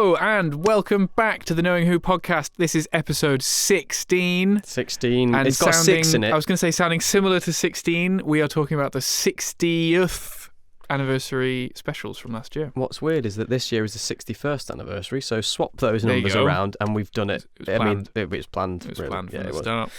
Hello and welcome back to the Knowing Who podcast. This is episode 16. 16. And it's got 6 in it. I was going to say sounding similar to 16. We are talking about the 60th anniversary specials from last year. What's weird is that this year is the 61st anniversary, so swap those numbers around and we've done it. It was planned. It was planned. It was really. planned from Yeah, the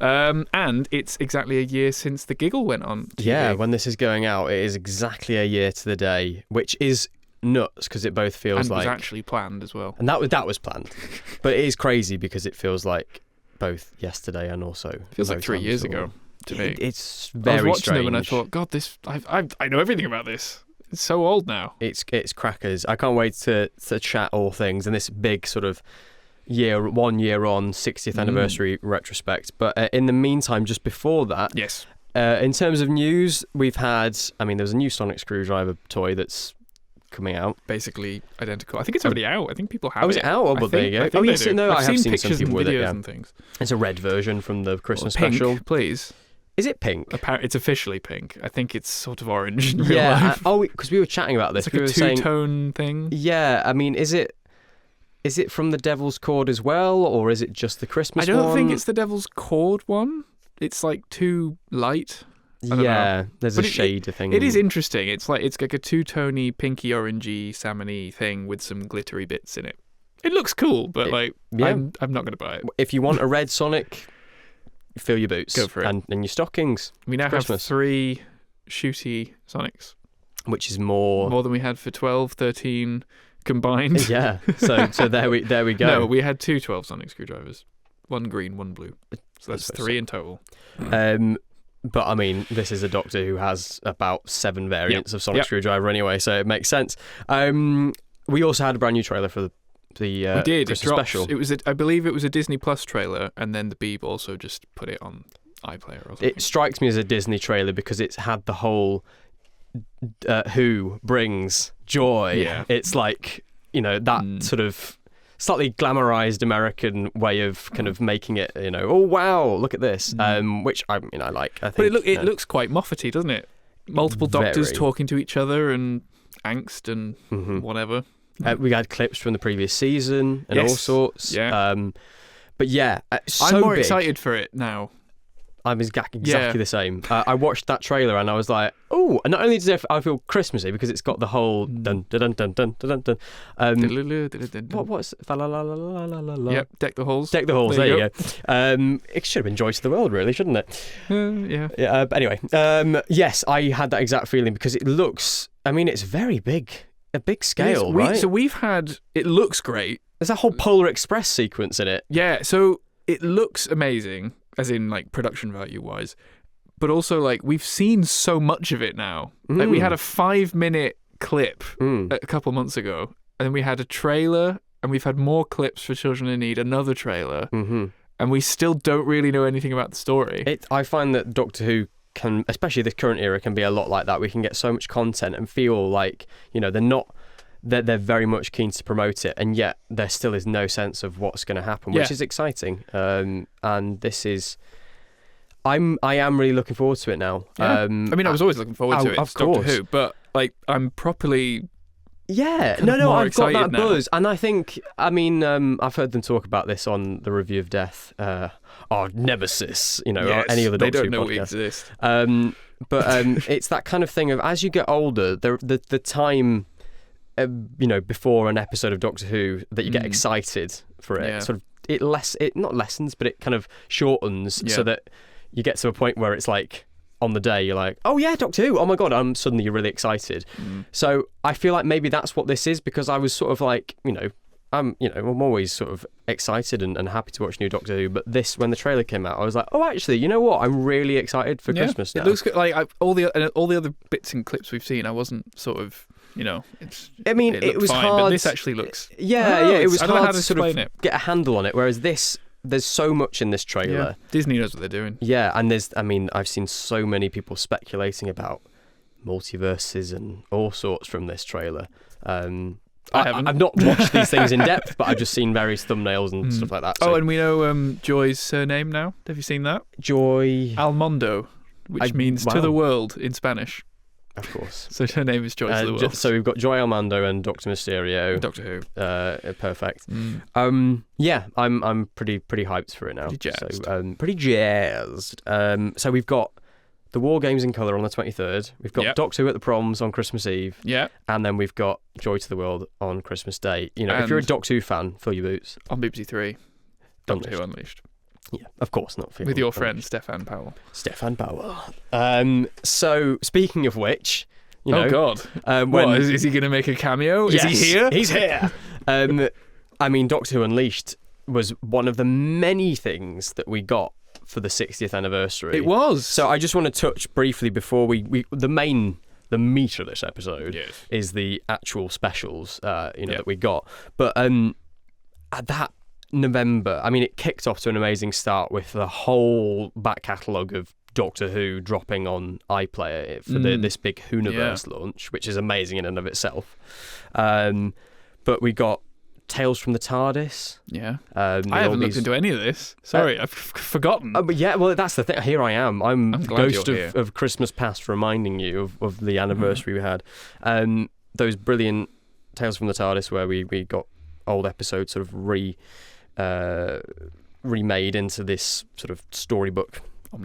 start. And it's exactly a year since the Giggle went on TV. Yeah, when this is going out, it is exactly a year to the day, which is nuts because it both feels and like... was actually planned as well. And that was planned. But it is crazy because it feels like both yesterday and also... It feels like 3 years ago to me. It's very strange. I was watching them and I thought, God, this I know everything about this. It's so old now. It's crackers. I can't wait to chat all things and this big sort of 1 year on 60th anniversary retrospect. But in the meantime, just before that, yes. In terms of news, we've had... I mean, there's a new sonic screwdriver toy that's coming out. Basically identical. I think it's already out. I think people have it. Oh, is it out? Oh, but there you go. I think yes, no, I've I have seen some pictures people and with it, videos yeah. and things. It's a red version from the Christmas pink, special. Please. Is it pink? It's officially pink. I think it's sort of orange in real yeah. life. Because we were chatting about this. It's like we a were two-tone thing. Yeah. I mean, is it from the Devil's Cord as well, or is it just the Christmas one? I don't think it's the Devil's Cord one. It's like too light. I don't know. There's but a shade thing. It is interesting. It's like a two-tony, pinky, orangey, salmony thing with some glittery bits in it. It looks cool, but I'm not going to buy it. If you want a red Sonic, fill your boots. Go for it. And your stockings. We now have Christmas. 3 shooty Sonics. Which is more than we had for 12, 13 combined. Yeah. So there we go. No, we had 2 12 Sonic screwdrivers. 1 green, 1 blue. So that's 3 in total. But I mean, this is a Doctor who has about 7 variants of Sonic screwdriver anyway, so it makes sense. We also had a brand new trailer for the Christmas special. It was I believe it was a Disney Plus trailer, and then the Beeb also just put it on iPlayer or something. It strikes me as a Disney trailer because it's had the whole Who brings joy. Yeah. It's like, that sort of slightly glamorized American way of kind of making it, oh wow, look at this, which I like. I think, but it looks quite Moffat-y, doesn't it? Multiple doctors talking to each other and angst and whatever. We had clips from the previous season and all sorts. Yeah. But yeah, I'm more excited for it now. I'm exactly the same. I watched that trailer and I was like, oh, and not only does I feel Christmassy because it's got the whole dun dun dun dun dun dun dun. What's Yep, deck the halls. Deck the halls. There you go. It should have been Joy to the World, really, shouldn't it? Yeah. But anyway, yes, I had that exact feeling because it looks. I mean, it's very big, a big scale, right? So we've had. It looks great. There's a whole Polar Express sequence in it. Yeah. So it looks amazing. As in, like, production value-wise. But also, like, we've seen so much of it now. Like, we had a 5-minute clip a couple months ago. And then we had a trailer. And we've had more clips for Children in Need, another trailer. And we still don't really know anything about the story. I find that Doctor Who can, especially this current era, can be a lot like that. We can get so much content and feel like, they're very much keen to promote it, and yet there still is no sense of what's going to happen, which is exciting. And this is, I am really looking forward to it now. Yeah. I mean, I was always looking forward to it. Of course. Doctor Who, but like, I'm properly. Yeah, I've got that buzz, and I think, I've heard them talk about this on the Review of Death, or Nemesis, or any other Doctor Who podcast. They don't know we exist. But it's that kind of thing of as you get older, the time. Before an episode of Doctor Who that you get excited for it, sort of it not lessens, but it kind of shortens so that you get to a point where it's like on the day you're like, oh yeah, Doctor Who, oh my god, I'm suddenly really excited. So I feel like maybe that's what this is because I was sort of like, I'm always sort of excited and happy to watch new Doctor Who, but this, when the trailer came out, I was like, oh, actually, you know what? I'm really excited for Christmas now. It looks good. Like all the other bits and clips we've seen, I wasn't sort of. It was fine, hard. but this actually looks. It was hard to sort of it. get a handle on it. Whereas this, there's so much in this trailer. Yeah. Disney knows what they're doing. Yeah, and I've seen so many people speculating about multiverses and all sorts from this trailer. I haven't. I've not watched these things in depth, but I've just seen various thumbnails and stuff like that. So. Oh, and we know Joy's surname now. Have you seen that? Joy Almondo, which means to the world in Spanish. Of course. So her name is Joy to the World. So we've got Joy Armando and Dr. Mysterio. Doctor Who. Perfect. Yeah, I'm pretty hyped for it now. Pretty jazzed. So, pretty jazzed. So we've got the War Games in colour on the 23rd. We've got Doctor Who at the Proms on Christmas Eve. Yeah. And then we've got Joy to the World on Christmas Day. You know, if you're a Doctor Who fan, fill your boots. On BBC Three, Doctor Who Unleashed. Yeah, of course not. With your friend Stefan Powell. So speaking of which, you know, oh God, what is he going to make a cameo? Yes, is he here? He's here. I mean, Doctor Who Unleashed was one of the many things that we got for the 60th anniversary. It was. So I just want to touch briefly before we the meat of this episode is the actual specials, that we got. But at that November, I mean, it kicked off to an amazing start with the whole back catalogue of Doctor Who dropping on iPlayer for this big Whoniverse launch, which is amazing in and of itself. But we got Tales from the TARDIS. Yeah. I haven't looked into any of this. Sorry, I've forgotten. But yeah, well, that's the thing. Here I am. I'm ghost of Christmas past reminding you of the anniversary we had. Those brilliant Tales from the TARDIS where we got old episodes sort of remade into this sort of storybook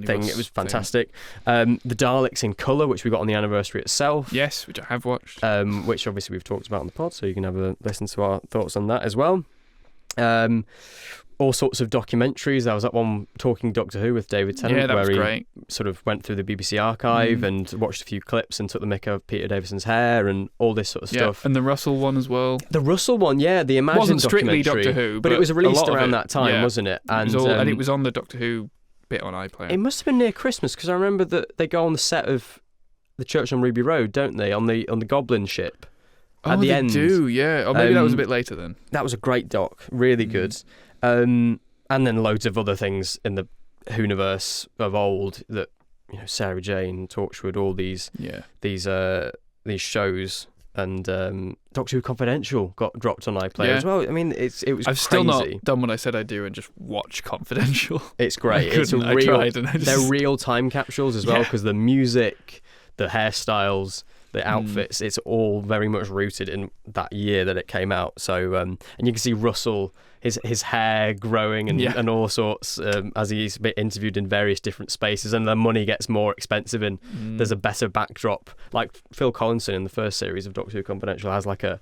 thing. It was fantastic. The Daleks in colour, which we got on the anniversary itself. Yes, which I have watched. Which obviously we've talked about on the pod, so you can have a listen to our thoughts on that as well. All sorts of documentaries. There was that one, Talking Doctor Who with David Tennant, where he sort of went through the BBC archive and watched a few clips and took the mick of Peter Davison's hair and all this sort of stuff. And the Russell one as well. The Russell one, the Imagine wasn't strictly documentary, Doctor Who, but it was released around that time, wasn't it? And it was on the Doctor Who bit on iPlayer. It must have been near Christmas because I remember that they go on the set of the Church on Ruby Road, don't they? On the Goblin ship. At the end. They do, yeah. Or maybe that was a bit later then. That was a great doc, really good. And then loads of other things in the Whoniverse of old that, Sarah Jane, Torchwood, all these shows, and Doctor Who Confidential got dropped on iPlayer as well. I mean, it was crazy. I've still not done what I said I'd do and just watch Confidential. It's great. They're real time capsules as well because the music, the hairstyles, the outfits, it's all very much rooted in that year that it came out. So, and you can see Russell, his hair growing and all sorts as he's been interviewed in various different spaces, and the money gets more expensive and there's a better backdrop. Like Phil Collinson in the first series of Doctor Who Confidential has like a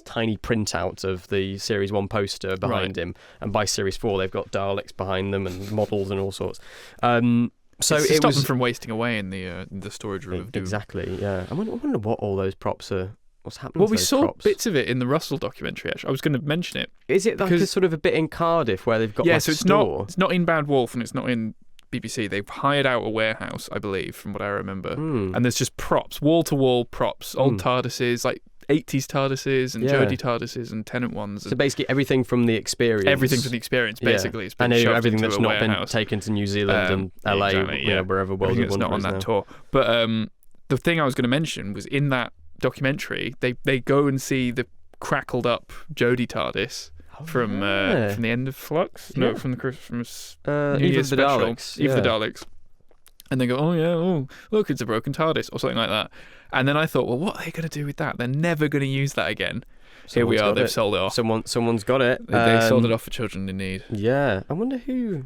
tiny printout of the Series 1 poster behind him, and by Series 4 they've got Daleks behind them and models and all sorts. So it's to stop them from wasting away in the storage room of Doom. Exactly, yeah. I wonder what all those props are. What's happening? Well, we saw bits of it in the Russell documentary. Actually, I was going to mention it. Is it like a sort of a bit in Cardiff where they've got so it's not in Bad Wolf and it's not in BBC. They've hired out a warehouse, I believe, from what I remember. And there's just props, wall to wall props, old TARDISes, like 80s TARDISes and Jodie TARDISes and Tennant ones. So basically everything from the experience. Everything from the experience, basically. It's been everything that's not warehouse. been taken to New Zealand and LA, wherever World War I not on that tour. But the thing I was going to mention was in that documentary, they go and see the crackled up Jodie TARDIS from the end of Flux? No, from the Christmas New Year's special. Eve of the Daleks. And they go, look, it's a broken TARDIS or something like that. And then I thought, well, what are they going to do with that? They're never going to use that again. Here we are, they've sold it off. Someone's got it. They sold it off for children in need. Yeah, I wonder who...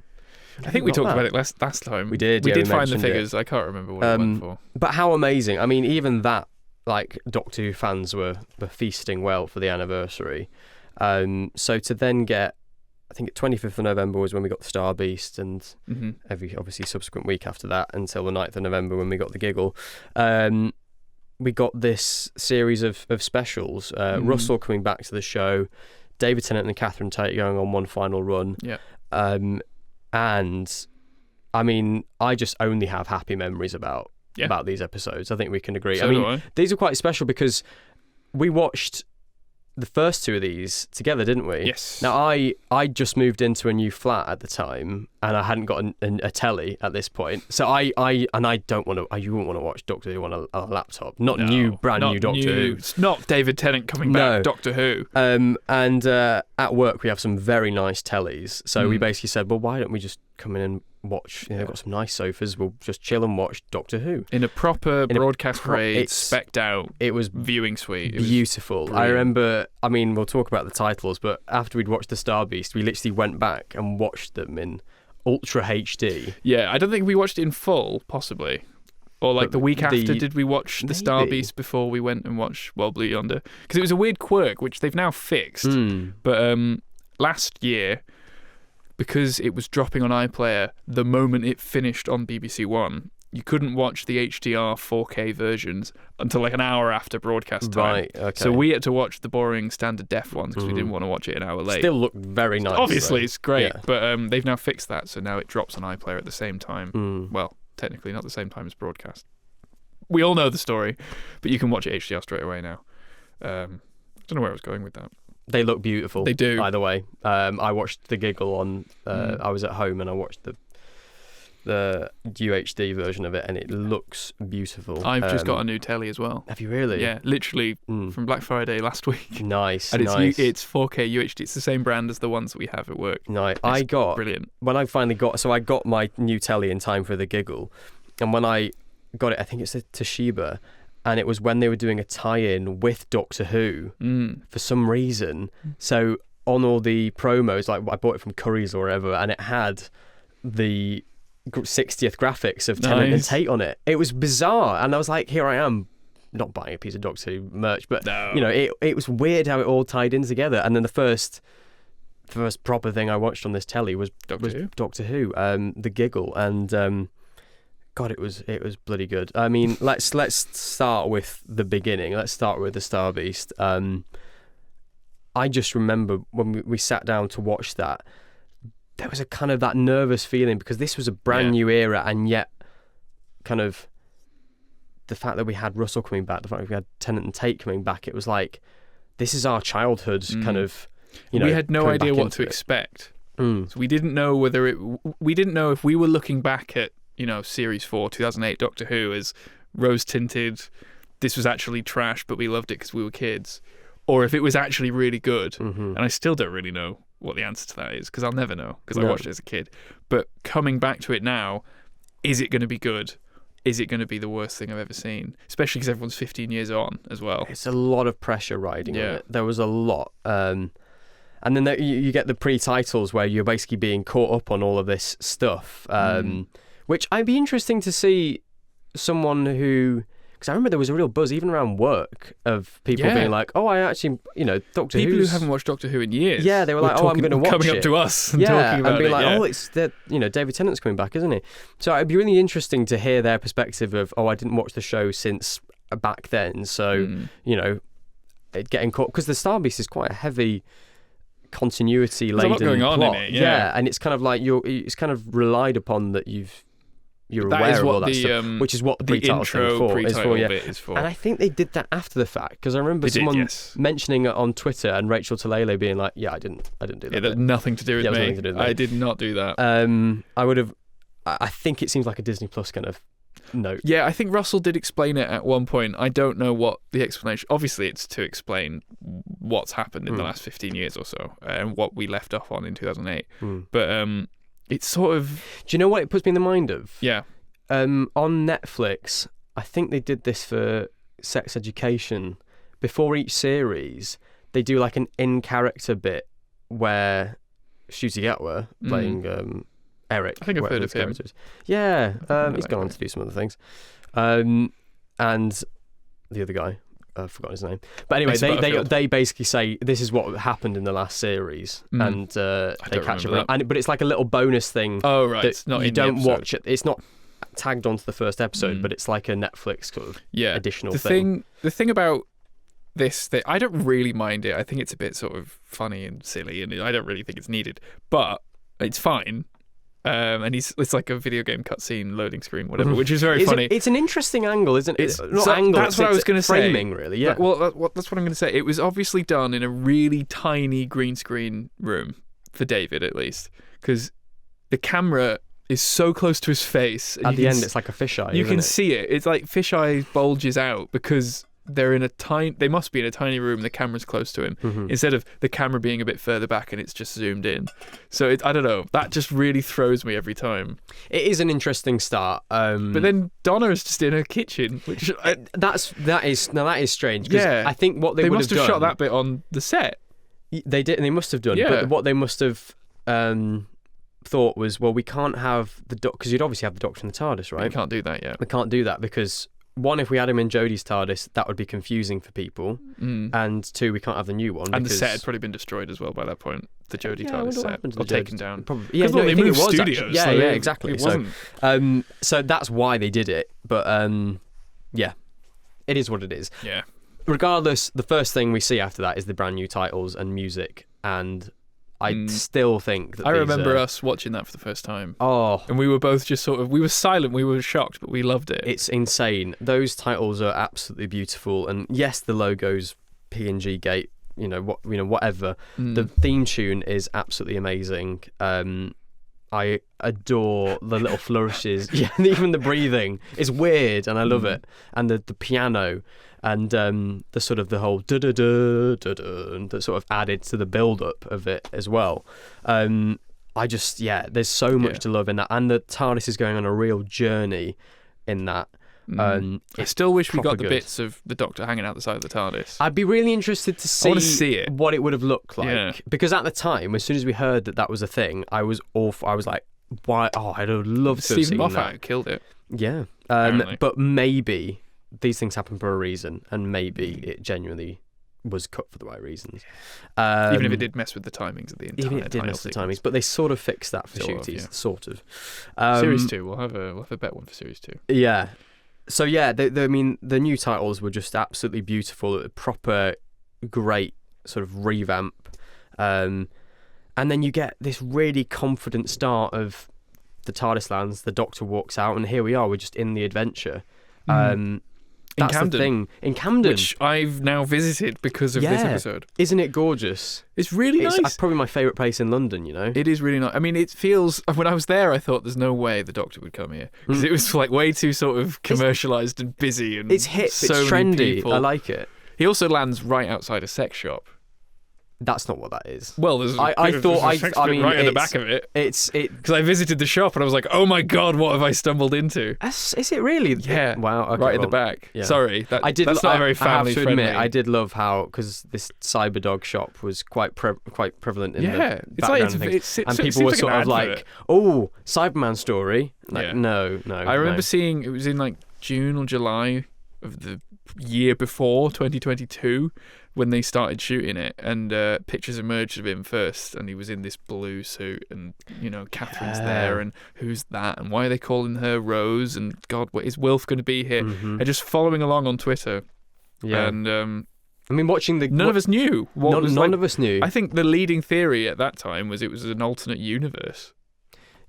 I think we talked about it last time. We did, We did find the figures. I can't remember what it went for. But how amazing. I mean, even that, like, Doctor Who fans were feasting well for the anniversary. So to then get... I think 25th of November was when we got the Star Beast, and every obviously subsequent week after that until the 9th of November when we got the Giggle. We got this series of specials. Russell coming back to the show, David Tennant and Catherine Tate going on one final run. Yeah. And I mean, I just only have happy memories about these episodes. I think we can agree. So these are quite special because we watched the first two of these together, didn't we? Yes. Now, I just moved into a new flat at the time, and I hadn't got a telly at this point. So I don't want to. You wouldn't want to watch Doctor Who on a laptop. Brand new Doctor Who. It's not David Tennant coming back. Doctor Who. And at work we have some very nice tellies. So we basically said, well, why don't we just come in and watch. They've got some nice sofas. We'll just chill and watch Doctor Who in a proper broadcast grade, specced out. It was viewing suite. Beautiful. I remember. I mean, we'll talk about the titles, but after we'd watched the Star Beast, we literally went back and watched them in Ultra HD. Yeah, I don't think we watched it in full, possibly. Or like the week after, did we watch the Star Beast before we went and watched Wild Blue Yonder? Because it was a weird quirk, which they've now fixed. But last year, because it was dropping on iPlayer the moment it finished on BBC One, you couldn't watch the HDR 4K versions until like an hour after broadcast time. Right, okay. So we had to watch the boring standard def ones because we didn't want to watch it an hour late. Still looked very nice. Obviously, though. it's great, Yeah. but they've now fixed that, so now it drops on iPlayer at the same time. Well, technically not the same time as broadcast. We all know the story, but you can watch it HDR straight away now. I don't know where I was going with that. They look beautiful. They do. Either way. I watched the Giggle on... I was at home and I watched the UHD version of it, and it looks beautiful. I've just got a new telly as well. Have you really? Yeah, literally from Black Friday last week. Nice, and nice. It's 4K UHD. It's the same brand as the ones that we have at work. Nice. It's brilliant. When I finally I got my new telly in time for the Giggle, and when I got it, I think it's a Toshiba, and it was when they were doing a tie-in with Doctor Who for some reason. So on all the promos, like I bought it from Curry's or whatever, and it had the 60th graphics of Tennant and Tate on it. It was bizarre, and I was like, here I am, not buying a piece of Doctor Who merch, but it was weird how it all tied in together. And then the first proper thing I watched on this telly was Doctor Who, the Giggle, and God, it was bloody good. I mean, let's start with the beginning. Let's start with the Star Beast. I just remember when we sat down to watch that, there was a kind of that nervous feeling because this was a brand new era, and yet kind of the fact that we had Russell coming back, the fact that we had Tennant and Tate coming back, it was like, this is our childhood kind of, we had no idea what to expect. So we didn't know we didn't know if we were looking back at, Series 4, 2008 Doctor Who as rose-tinted, this was actually trash, but we loved it because we were kids, or if it was actually really good. And I still don't really know what the answer to that is, because I'll never know, because I watched it as a kid. But coming back to it now, is it going to be good? Is it going to be the worst thing I've ever seen? Especially because everyone's 15 years on as well. It's a lot of pressure riding on it. There was a lot. And then you get the pre-titles where you're basically being caught up on all of this stuff, which I'd be interesting to see someone who... Because I remember there was a real buzz, even around work, of people being like, oh, I actually, Doctor Who. People who haven't watched Doctor Who in years. Yeah, they were like, I'm going to watch it. Coming up to us and talking about it. And being like, oh, it's David Tennant's coming back, isn't he? So it'd be really interesting to hear their perspective of, I didn't watch the show since back then. So, getting caught. Because the Star Beast is quite a heavy continuity laden There's a lot going on plot. in it. Yeah, and it's kind of like it's kind of relied upon that you're aware of all that stuff, which is what the intro pre-title bit is for. And I think they did that after the fact, because I remember someone mentioning it on Twitter, and Rachel Talele being like, "Yeah, I didn't do that." Yeah, that had nothing to do with me. I did not do that. I would have. I think it seems like a Disney Plus kind of note. Yeah, I think Russell did explain it at one point. I don't know what the explanation. Obviously, it's to explain what's happened in the last 15 years or so, and what we left off on in 2008. But it's sort of... Do you know what it puts me in the mind of? Yeah. On Netflix, I think they did this for Sex Education. Before each series, they do like an in-character bit where Ncuti Gatwa playing Eric. I think I've heard of him. Yeah, he's gone on to do some other things. And the other guy, I've forgotten his name. But anyway, they basically say this is what happened in the last series, and they catch up. But it's like a little bonus thing. Oh right, it's not you don't watch it. It's not tagged onto the first episode, but it's like a Netflix sort of additional thing. The thing about this, I don't really mind it. I think it's a bit sort of funny and silly, and I don't really think it's needed, but it's fine. And it's like a video game cutscene loading screen, whatever, which is very funny. It's an interesting angle, isn't it? That's what I was going to say. Framing, really, yeah. Well, that's what I'm going to say. It was obviously done in a really tiny green screen room, for David at least, because the camera is so close to his face. At the end, it's like a fisheye. You can see it. It's like fisheye bulges out because they must be in a tiny room, the camera's close to him, instead of the camera being a bit further back and it's just zoomed in. So I don't know, that just really throws me every time. It is an interesting start. But then Donna is just in her kitchen, which that is strange, because I think what they would must have shot that bit on the set. They did, and they must have done. Yeah. But what they must have thought was, well, we can't have the Doctor, because you'd obviously have the Doctor in the TARDIS, right? We can't do that yet. We can't do that because, one, if we had him in Jodie's TARDIS, that would be confusing for people, and two, we can't have the new one. And the set had probably been destroyed as well by that point. The Jodie TARDIS set, or taken down. Probably. Yeah, they moved studios. Actually. Yeah, yeah, exactly. It wasn't. So that's why they did it. But yeah, it is what it is. Yeah. Regardless, the first thing we see after that is the brand new titles and music, and I still think that I remember us watching that for the first time. Oh. And we were both just we were silent, we were shocked, but we loved it. It's insane. Those titles are absolutely beautiful, and yes, the logo's PNG gate, whatever. The theme tune is absolutely amazing. I adore the little flourishes. Yeah, even the breathing is weird, and I love it. And the piano, and the sort of the whole da-da-da, that sort of added to the build-up of it as well. There's so much to love in that, and the TARDIS is going on a real journey in that. I still wish we got the bits of the Doctor hanging out the side of the TARDIS. I'd be really interested to see it. What it would have looked like, because at the time, as soon as we heard that was a thing, I was awful. I was like, why? Oh, I'd have loved to have seen Moffat that. killed it. Yeah, but maybe these things happen for a reason, and maybe it genuinely was cut for the right reasons. Even if it did mess with the timings of the entire. Even if it did mess with the timings, but they sort of fixed that for Shooties, sort of. Series 2, we'll have a better one for Series 2. Yeah. So yeah, I mean, the new titles were just absolutely beautiful, a proper great sort of revamp, and then you get this really confident start of the TARDIS lands. The Doctor walks out, and here we are. We're just in the adventure. That's Camden. the thing. In Camden. Which I've now visited because of this episode. Isn't it gorgeous? It's really nice. It's probably my favourite place in London, It is really nice. I mean, it feels... When I was there, I thought there's no way the Doctor would come here. Because it was way too sort of commercialised and busy. And it's hip, so it's many trendy. people. I like it. He also lands right outside a sex shop. That's not what that is. Well, there's right at the back of it. Because I visited the shop and I was like, oh my god, what have I stumbled into? Is it really? Yeah. Wow. Okay, right at the back. Yeah. Sorry, that's not very family friendly. I have to admit, I did love how, because this Cyberdog shop was quite prevalent in the background things, and people were sort of like, oh, Cyberman story. Like, no. I remember seeing, it was in June or July of the year before 2022. When they started shooting it, and pictures emerged of him first, and he was in this blue suit, and Catherine's there, and who's that, and why are they calling her Rose, and God, what is Wilf going to be here? And just following along on Twitter, and I mean, watching none of us knew. None of us knew. I think the leading theory at that time was it was an alternate universe.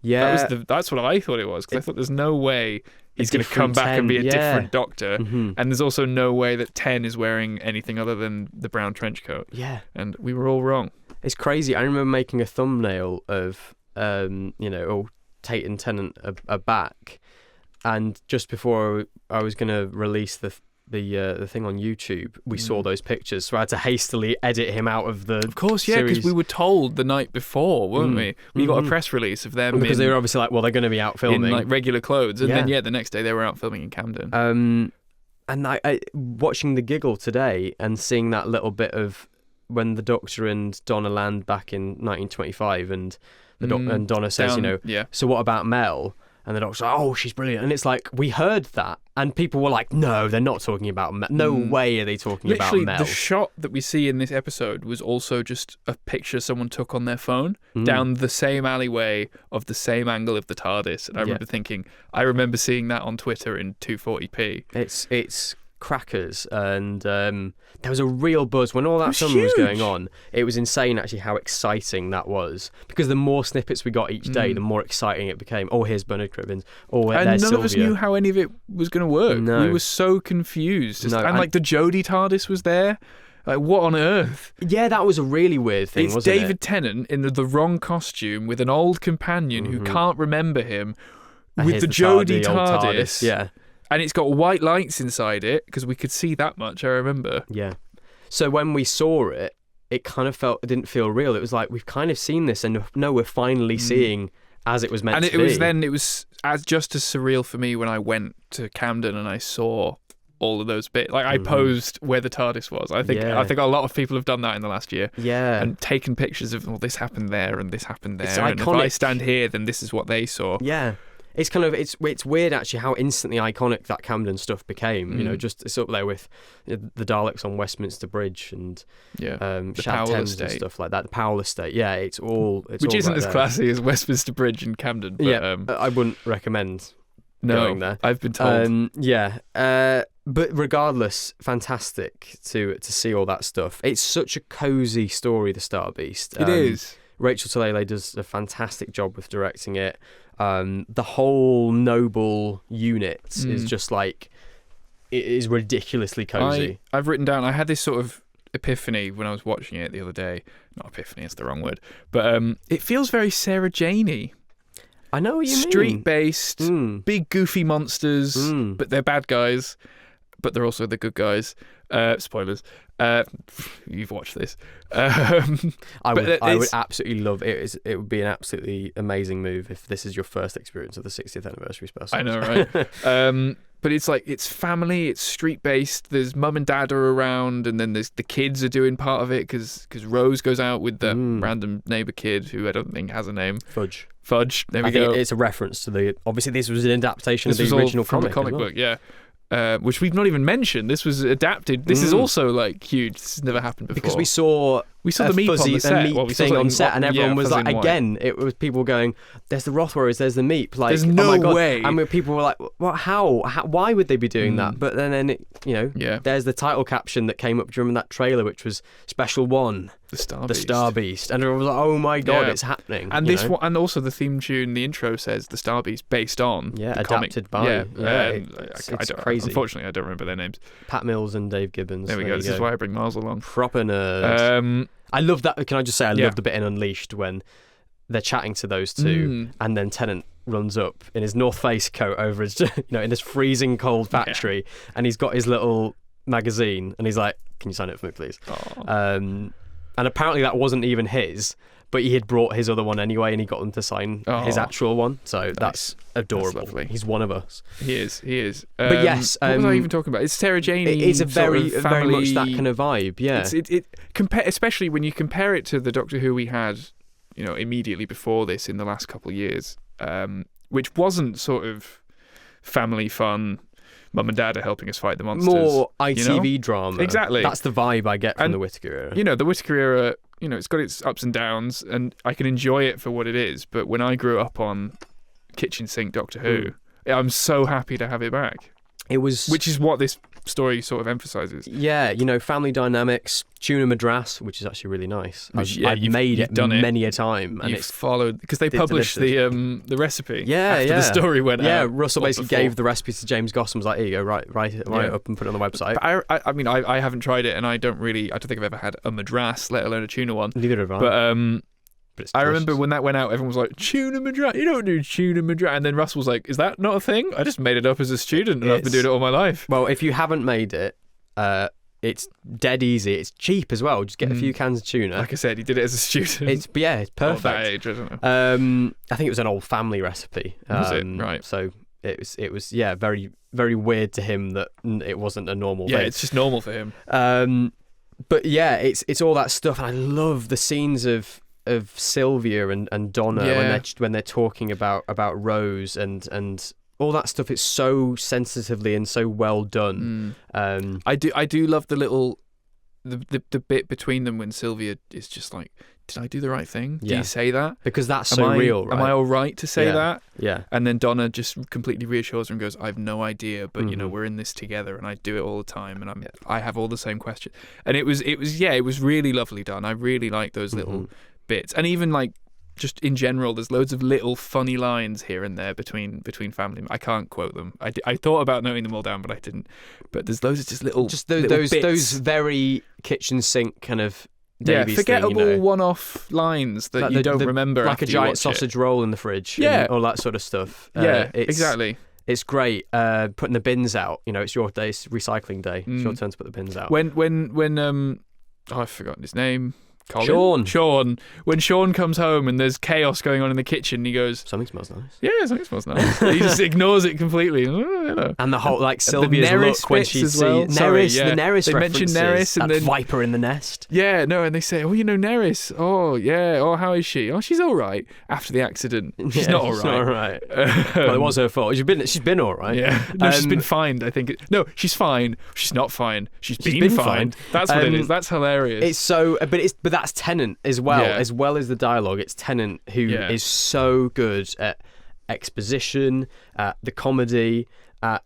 Yeah, that's what I thought it was, because I thought there's no way he's going to come back and be a different Doctor, and there's also no way that 10 is wearing anything other than the brown trench coat. Yeah, and we were all wrong. It's crazy. I remember making a thumbnail of Tate and Tennant are back, and just before I was going to release the thing on YouTube, we saw those pictures, so I had to hastily edit him out of the. Of course, yeah, because we were told the night before, weren't we? We got a press release of them because they were obviously they're going to be out filming in regular clothes, and then the next day they were out filming in Camden. And I watching the Giggle today and seeing that little bit of when the Doctor and Donna land back in 1925, and and Donna says, so what about Mel? And the Doctor's like, oh, she's brilliant. And it's like, we heard that. And people were like, no, they're not talking about Mel. No way are they talking about Mel. Literally, the shot that we see in this episode was also just a picture someone took on their phone down the same alleyway of the same angle of the TARDIS. And I remember thinking, I remember seeing that on Twitter in 240p. It's crackers, and there was a real buzz when all that film was going on. It was insane actually how exciting that was, because the more snippets we got each day, the more exciting it became. Oh, here's Bernard Cribbins. Oh, and there's none Sylvia. of us knew how any of it was going to work. No. We were so confused. And the Jodie TARDIS was there. Like, what on earth? Yeah, that was a really weird thing, it's wasn't David Tennant in the wrong costume with an old companion who can't remember him with the Jodie TARDIS. Yeah. And it's got white lights inside it because we could see that much, I remember. Yeah. So when we saw it, it didn't feel real. It was like, we've kind of seen this, and no, we're finally seeing as it was meant to be. And it was just as surreal for me when I went to Camden and I saw all of those bits. Like, I posed where the TARDIS was. I think a lot of people have done that in the last year. Yeah. And taken pictures of, this happened there and this happened there. It's and iconic. if I stand here, then this is what they saw. Yeah. It's kind of it's weird actually how instantly iconic that Camden stuff became. You know, just it's up there with the Daleks on Westminster Bridge and the Shad Powell Thames Estate and stuff like that. The Powell Estate, yeah, it's which all isn't right as there. classy as Westminster Bridge in Camden. But, I wouldn't recommend going there. I've been told. But regardless, fantastic to see all that stuff. It's such a cozy story, The Star Beast. It is. Rachel Taylor does a fantastic job with directing it. The whole Noble unit is just like, it is ridiculously cozy. I've written down, I had this sort of epiphany when I was watching it the other day. Not epiphany, it's the wrong word. But it feels very Sarah Jane-y. I know what you mean. Street-based, big goofy monsters, but they're bad guys, but they're also the good guys. Spoilers. You've watched this. I would absolutely love it. It would be an absolutely amazing move if this is your first experience of the 60th anniversary special. I know, right? But it's like, it's family, it's street-based, there's mum and dad are around, and then there's the kids are doing part of it, because Rose goes out with the random neighbour kid, who I don't think has a name. Fudge, there we I go. think it's a reference to the... Obviously, this was an adaptation This of the was original all from comic the comic as well. book, yeah. Which we've not even mentioned. This was adapted. This is also like huge. This has never happened before. Because we saw the Meep on the set. We saw on set, and everyone was like, again, it was people going, "There's the Roth Warriors, there's the Meep." Like, there's no oh my God. way. And people were like, "Well, how? Why would they be doing that?" But then it, there's the title caption that came up during that trailer, which was Special One. The Star Beast, and everyone was like, "Oh my God, it's happening!" And and also the theme tune, the intro says "The Star Beast," based on the adapted comic. by. It's crazy. Unfortunately, I don't remember their names. Pat Mills and Dave Gibbons. There we go. This is why I bring Miles along. Proper nerd. I love that. Can I just say I love the bit in Unleashed when they're chatting to those two, and then Tennant runs up in his North Face coat over his, in this freezing cold factory, and he's got his little magazine, and he's like, "Can you sign it for me, please?" And apparently that wasn't even his, but he had brought his other one anyway, and he got them to sign his actual one. So that's adorable. That's lovely. He's one of us. He is. But yes, what was I even talking about? It's Sarah Jane. It's a very much that kind of vibe. Yeah. Especially when you compare it to the Doctor Who we had, immediately before this in the last couple of years, which wasn't sort of family fun. Mum and Dad are helping us fight the monsters. More ITV drama. Exactly. That's the vibe I get from the Whittaker era. The Whittaker era, it's got its ups and downs, and I can enjoy it for what it is. But when I grew up on kitchen sink Doctor Who, I'm so happy to have it back. Which is what this story sort of emphasises. Yeah, family dynamics, tuna madras, which is actually really nice. I've made it many a time, and it's followed because they published the recipe. After the story went out. Yeah, Russell basically gave the recipe to James Goss and was like, "Here you go, write it up and put it on the website." But I haven't tried it, and I don't think I've ever had a madras, let alone a tuna one. Neither have I. But I remember when that went out, everyone was like, "Tuna madras, you don't do tuna madras." And then Russell was like, "Is that not a thing? I just made it up as a student, and I've been doing it all my life." Well, if you haven't made it, it's dead easy. It's cheap as well. Just get a few cans of tuna. Like I said, he did it as a student. It's perfect. At that age, I don't know. I think it was an old family recipe. Was it? Right. So it was very, very weird to him that it wasn't a normal thing. Yeah, it's just normal for him. But yeah, it's all that stuff, and I love the scenes of Sylvia and Donna when they're talking about Rose and all that stuff. It's so sensitively and so well done. I do love the little the bit between them when Sylvia is just like, "Did I do the right thing? Do you say that?" Because that's so real, right? Am I all right to say that? Yeah. And then Donna just completely reassures her and goes, "I have no idea, but we're in this together, and I do it all the time, and I have all the same questions." And it was really lovely done. I really like those little bits, and even like just in general, there's loads of little funny lines here and there between family. I can't quote them. I thought about noting them all down, but I didn't. But there's loads of just little those very kitchen sink kind of Davies forgettable one-off lines that you don't remember, like after a giant you watch sausage roll in the fridge, all that sort of stuff. Exactly. It's great. Putting the bins out. It's your day. It's recycling day. It's your turn to put the bins out. When I've forgotten his name. Sean. When Sean comes home and there's chaos going on in the kitchen, he goes, "Something smells nice." Yeah, something smells nice. He just ignores it completely. And the whole Sylvia's look when she sees Neris. The Neris they references. mention Neris and that then viper in the nest. Yeah, no, and they say, "Oh, Neris. Oh, yeah. Oh, how is she? Oh, she's all right." After the accident, she's not all right. She's not all right. Well, it was her fault. She's been all right. Yeah. No, she's been fined. I think. No, she's fine. She's not fine. She's been fined. That's what it is. That's hilarious. It's so, but that's Tennant as well, as well as the dialogue. It's Tennant who is so good at exposition, the comedy,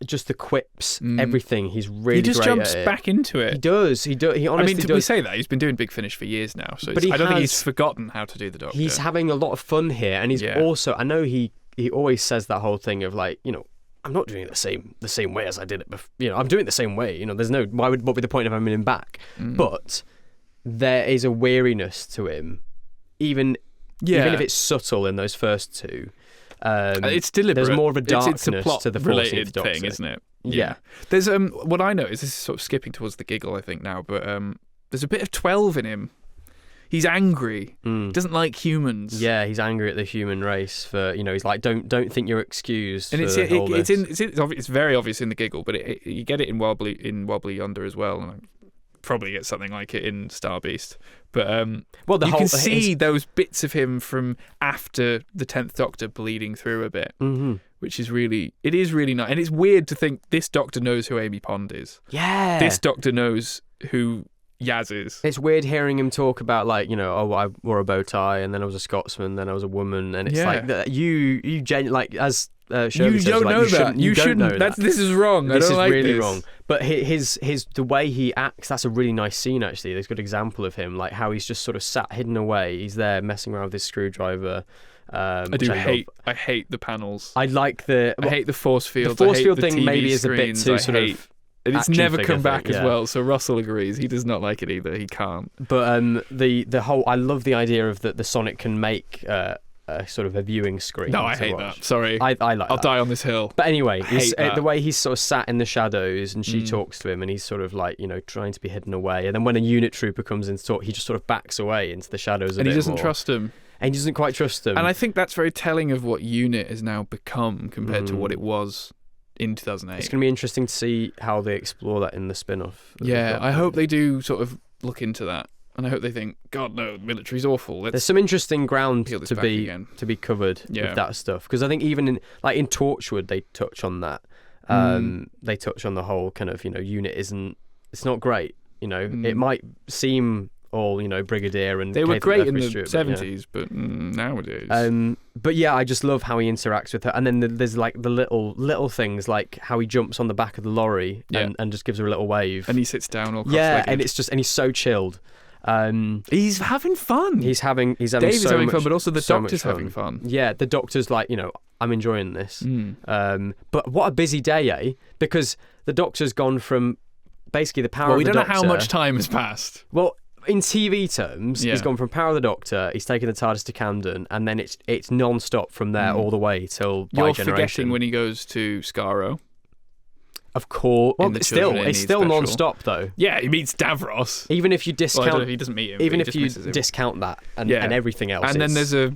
just the quips, everything. He's really great. He just jumps back into it. He does. He honestly does. We say that he's been doing Big Finish for years now, so I don't think he's forgotten how to do the Doctor. He's having a lot of fun here, and he's also. I know he always says that whole thing of I'm not doing it the same way as I did it before. I'm doing it the same way. There's no what would be the point of having him back? But there is a weariness to him, even if it's subtle in those first two. It's deliberate. There's more of a darkness it's a plot to the related 14th Doctor thing, isn't it? Yeah. There's what I notice, this is sort of skipping towards the Giggle, I think now, but there's a bit of 12 in him. He's angry. He doesn't like humans. Yeah, he's angry at the human race for he's like, don't think you're excused. And it's very obvious in the Giggle, but you get it in Wild Blue Yonder as well. And probably get something like it in Star Beast, but you can see those bits of him from after the 10th Doctor bleeding through a bit, which is really nice. And it's weird to think this Doctor knows who Amy Pond is. Yeah, this Doctor knows who Yaz is. It's weird hearing him talk about I wore a bow tie and then I was a Scotsman, then I was a woman, and it's like that you as Shirley you don't know that. You shouldn't know that. This is wrong. This is like really this. wrong. But his the way he acts, that's a really nice scene actually. There's a good example of him, like how he's just sort of sat hidden away. He's there messing around with his screwdriver. I hate the panels. I hate the force field. The force field the thing TV maybe is a bit too and it's never come back as well. So Russell agrees. He does not like it either. He can't. But the whole, I love the idea of that the Sonic can make sort of a viewing screen. No, I hate that. Sorry. I like I'll die on this hill. But anyway, the way he's sort of sat in the shadows and she talks to him and he's sort of trying to be hidden away. And then when a unit trooper comes in to talk, he just sort of backs away into the shadows and he doesn't trust him. And he doesn't quite trust him. And I think that's very telling of what Unit has now become compared to what it was in 2008. It's going to be interesting to see how they explore that in the spin-off. Yeah, I hope they do sort of look into that. And I hope they think, God, no, the military's awful. There's some interesting ground to be covered with that stuff. Because I think even in Torchwood, they touch on that. They touch on the whole kind of, Unit it's not great. It might seem all, Brigadier and they were great in the Stewart, 70s, but nowadays. But yeah, I just love how he interacts with her. And then there's the little things, like how he jumps on the back of the lorry and just gives her a little wave. And he sits down all cross-legged. Yeah, and he's so chilled. He's having fun. He's having Dave's so having much, fun, but also the so Doctor's having fun. Yeah, the Doctor's like, I'm enjoying this. But what a busy day, eh? Because the Doctor's gone from basically the power of the Doctor. We don't know how much time has passed. Well, in TV terms, he's gone from Power of the Doctor, he's taken the TARDIS to Camden, and then it's non-stop from there all the way till You're Generation. Forgetting when he goes to Skaro. Of course. Well, it's still non-stop though. Yeah, he meets Davros. Even if you discount... Well, he doesn't meet him. Even if you discount that and everything else. And then there's a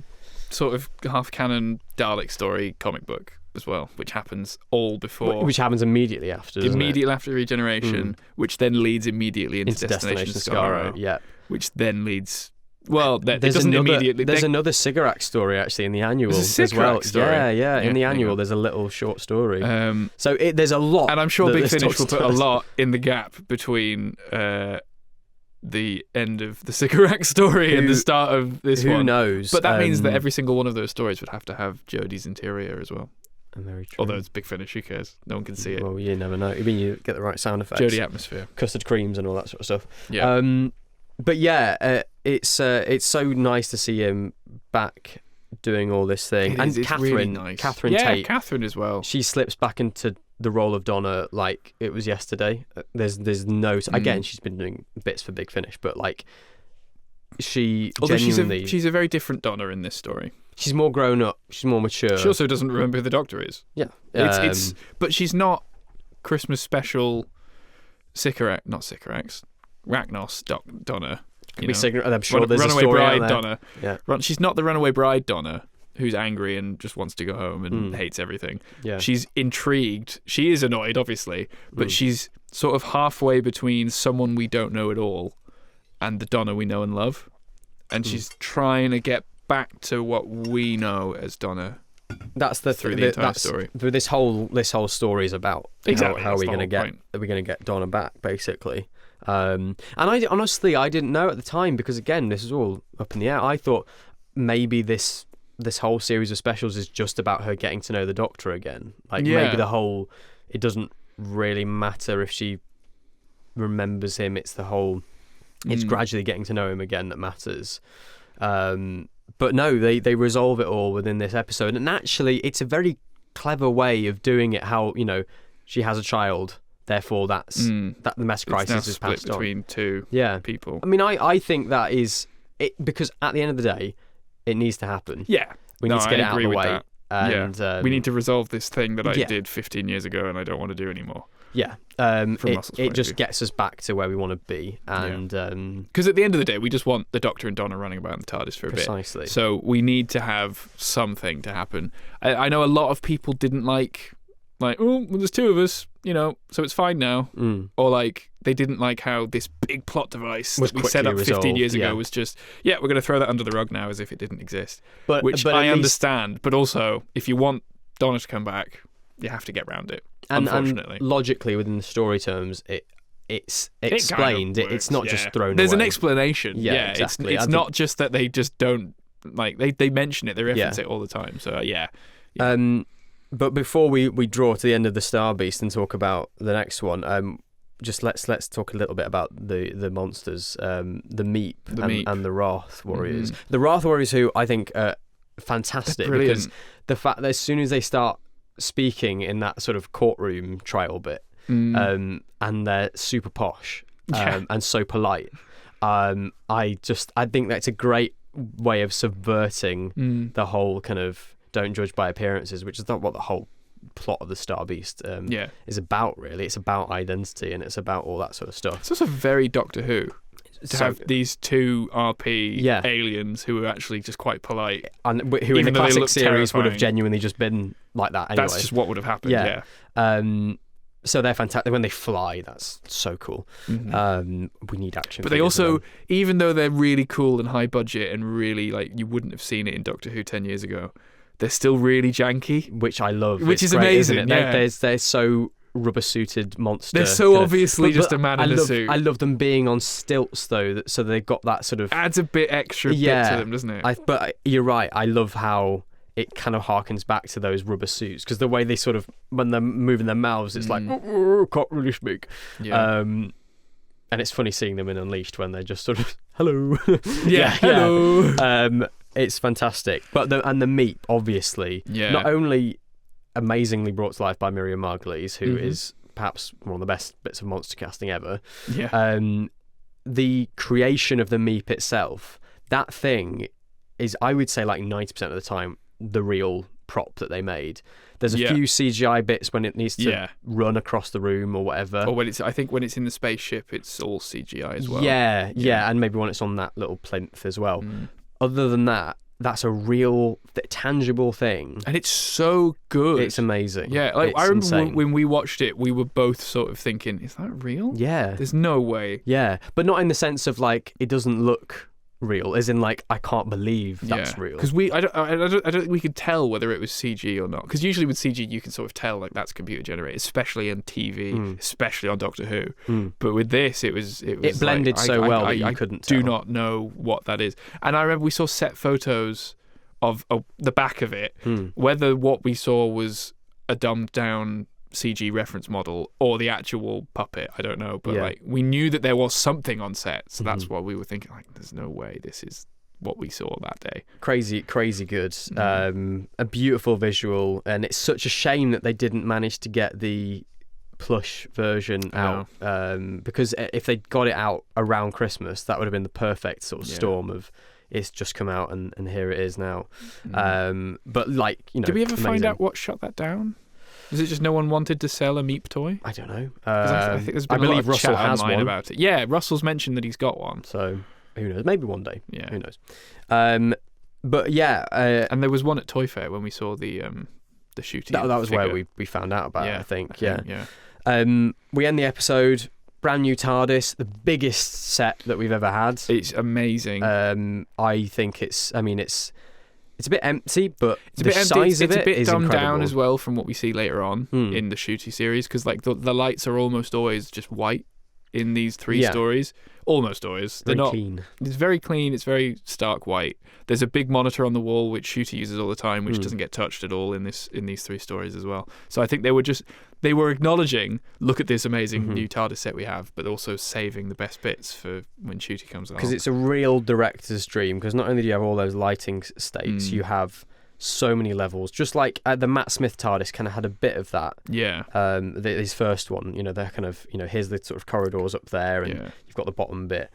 sort of half-canon Dalek story comic book as well, which happens all before... Which happens immediately after, after Regeneration, which then leads immediately into Destination Skaro. Yeah. Which then leads... Well, there's another Sigurac story actually in the annual as well. Story. Yeah. In the annual, there's a little short story. So there's a lot. And I'm sure Big Finish will put a lot in the gap between the end of the Sigurac story and the start of this one. Who knows? But that means that every single one of those stories would have to have Jodie's interior as well. Very true. Although it's Big Finish, who cares? No one can see it. Well, you never know. I mean, you get the right sound effects. Jodie atmosphere. Custard creams and all that sort of stuff. Yeah. But yeah, it's so nice to see him back doing all this thing. It's Catherine, really nice. Catherine yeah, Tate. Catherine as well. She slips back into the role of Donna like it was yesterday. There's no... Again, she's been doing bits for Big Finish, but like Although genuinely... she's a very different Donna in this story. She's more grown up. She's more mature. She also doesn't remember who the Doctor is. Yeah. But she's not Christmas special Ragnos Donna. I'm sure there's Runaway a story Bride out there. Donna. Yeah. She's not the Runaway Bride Donna who's angry and just wants to go home and hates everything. Yeah. She's intrigued. She is annoyed, obviously, but she's sort of halfway between someone we don't know at all and the Donna we know and love. And she's trying to get back to what we know as Donna. That's through the entire story. This whole story is about how we're going to get Donna back, basically. And I honestly didn't know at the time, because again, this is all up in the air. I thought maybe this whole series of specials is just about her getting to know the Doctor again. Maybe it doesn't really matter if she remembers him. It's it's gradually getting to know him again that matters. But no, they resolve it all within this episode, and actually, it's a very clever way of doing it. How she has a child, therefore that the metacrisis is passed on between two people. I mean, I think that is it, because at the end of the day, it needs to happen. Yeah, we need to get it out of the way. And we need to resolve this thing that I did 15 years ago and I don't want to do anymore. Yeah, it just gets us back to where we want to be, and because at the end of the day, we just want the Doctor and Donna running about in the TARDIS for a bit. Precisely. So we need to have something to happen. I know a lot of people didn't like, oh, well, there's two of us, so it's fine now, or they didn't like how this big plot device that we set up 15 years ago was just, we're going to throw that under the rug now as if it didn't exist. Which I understand, but also if you want Donna to come back, you have to get round it. Unfortunately, and logically within the story terms, it's explained. It kind of it's not just thrown There's away. an explanation. Yeah, exactly. It's not just that they just don't they mention it. They reference it all the time. So But before we draw to the end of the Star Beast and talk about the next one, just let's talk a little bit about the monsters, the Meep and the Wrath Warriors. The Wrath Warriors, who I think are fantastic, because the fact that as soon as they start speaking in that sort of courtroom trial bit, and they're super posh and so polite, I think that's a great way of subverting the whole kind of don't judge by appearances, which is not what the whole plot of the Star Beast is about, really. It's about identity and it's about all that sort of stuff. It's also very Doctor Who to have these two RP aliens who are actually just quite polite, and who in the classic series would have genuinely just been like that anyway. That's just what would have happened. So they're fantastic. When they fly, that's so cool. We need action. But they also, even though they're really cool and high budget and really you wouldn't have seen it in Doctor Who 10 years ago, they're still really janky, which I love. Which is great, amazing. Isn't it? They're so rubber-suited monster. They're so obviously just a man in a suit. I love them being on stilts, though, so they've got that sort of... Adds a bit extra bit to them, doesn't it? But you're right. I love how it kind of harkens back to those rubber suits, because the way they sort of, when they're moving their mouths, it's like, can't really speak. Yeah. And it's funny seeing them in Unleashed when they're just sort of, hello. Hello. It's fantastic. But the Meep, obviously, not only amazingly brought to life by Miriam Margolyes, who is perhaps one of the best bits of monster casting ever. Yeah. The creation of the Meep itself, that thing is, I would say, 90% of the time, the real prop that they made. There's a few CGI bits when it needs to run across the room or whatever. Or I think when it's in the spaceship, it's all CGI as well. Yeah, and maybe when it's on that little plinth as well. Other than that, that's a real tangible thing, and it's so good. It's amazing. Yeah, I remember when we watched it, we were both sort of thinking, "Is that real?" Yeah, there's no way. Yeah, but not in the sense of it doesn't look real, as in I can't believe that's real. Because I don't think we could tell whether it was CG or not. Because usually with CG you can sort of tell that's computer generated, especially on TV, especially on Doctor Who. But with this, it blended so well that you couldn't tell. Do not know what that is. And I remember we saw set photos of the back of it. Whether what we saw was a dumbed down CG reference model or the actual puppet, I don't know, but we knew that there was something on set, so that's why we were thinking there's no way this is what we saw that day. Crazy good. A beautiful visual, and it's such a shame that they didn't manage to get the plush version out, because if they'd got it out around Christmas, that would have been the perfect sort of storm of it's just come out and here it is now. But like, you know, did we ever find out what shut that down? Is it just no one wanted to sell a Meep toy? I don't know. I think there's been a lot of Russell has one about it. Yeah, Russell's mentioned that he's got one. So who knows? Maybe one day. Yeah, who knows? But yeah, and there was one at Toy Fair when we saw the shooty. That was figure. where we found out about it. I think. Yeah. We end the episode. Brand new TARDIS, the biggest set that we've ever had. It's amazing. I think it's a bit empty, but it's a bit size empty. of it is incredible. It's a bit dumbed down as well from what we see later on in the shooty series, because like the lights are almost always just white in these three stories. Almost always. They're not clean. It's very clean. It's very stark white. There's a big monitor on the wall which Shooty uses all the time, which doesn't get touched at all in these three stories as well. So I think they were acknowledging, look at this amazing new TARDIS set we have, but also saving the best bits for when Shooty comes along. Because it's a real director's dream. Because not only do you have all those lighting states, you have so many levels. Just like the Matt Smith TARDIS kind of had a bit of that. Yeah. His first one, you know, they're kind of, you know, here's the sort of corridors up there, and you've got the bottom bit.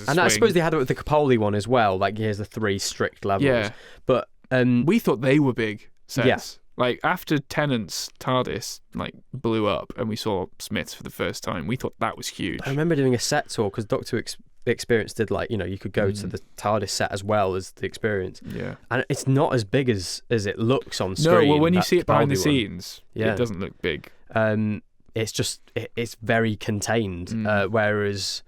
And I suppose they had it with the Capaldi one as well. Like, here's the 3 strict levels. Yeah. But we thought they were big sets. Yeah. Like, after Tennant's TARDIS like blew up and we saw Smith's for the first time, we thought that was huge. I remember doing a set tour because Doctor Experience did, like, you know, you could go to the TARDIS set as well as the Experience. Yeah. And it's not as big as it looks on screen. No, well, when you see it behind the scenes, it doesn't look big. It's just, it's very contained. Whereas,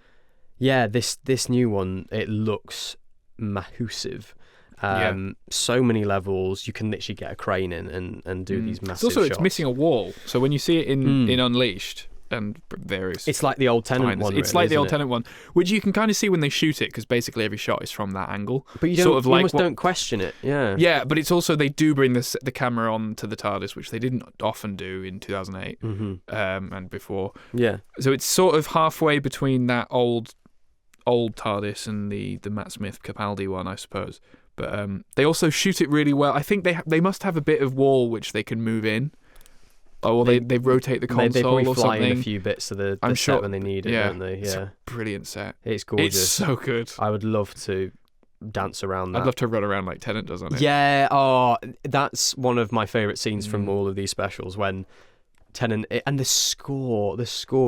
this new one, it looks massive. So many levels. You can literally get a crane in and do these massive shots. It's missing a wall. So when you see it in Unleashed, and it's like the old Tennant one. It's like the old Tennant one, which you can kind of see when they shoot it, because basically every shot is from that angle. But you almost don't question it. Yeah, but it's also, they do bring the camera on to the TARDIS, which they didn't often do in 2008 and before. Yeah. So it's sort of halfway between that old TARDIS and the Matt Smith Capaldi one, I suppose. But they also shoot it really well. I think they must have a bit of wall which they can move in. Oh, well, they rotate the console they probably or fly something. In a few bits of the I'm set sure, when they need it, don't they? Yeah. It's a brilliant set. It's gorgeous. It's so good. I would love to dance around that. I'd love to run around like Tennant does on it. Yeah, that's one of my favourite scenes from all of these specials, when Tennant... And the score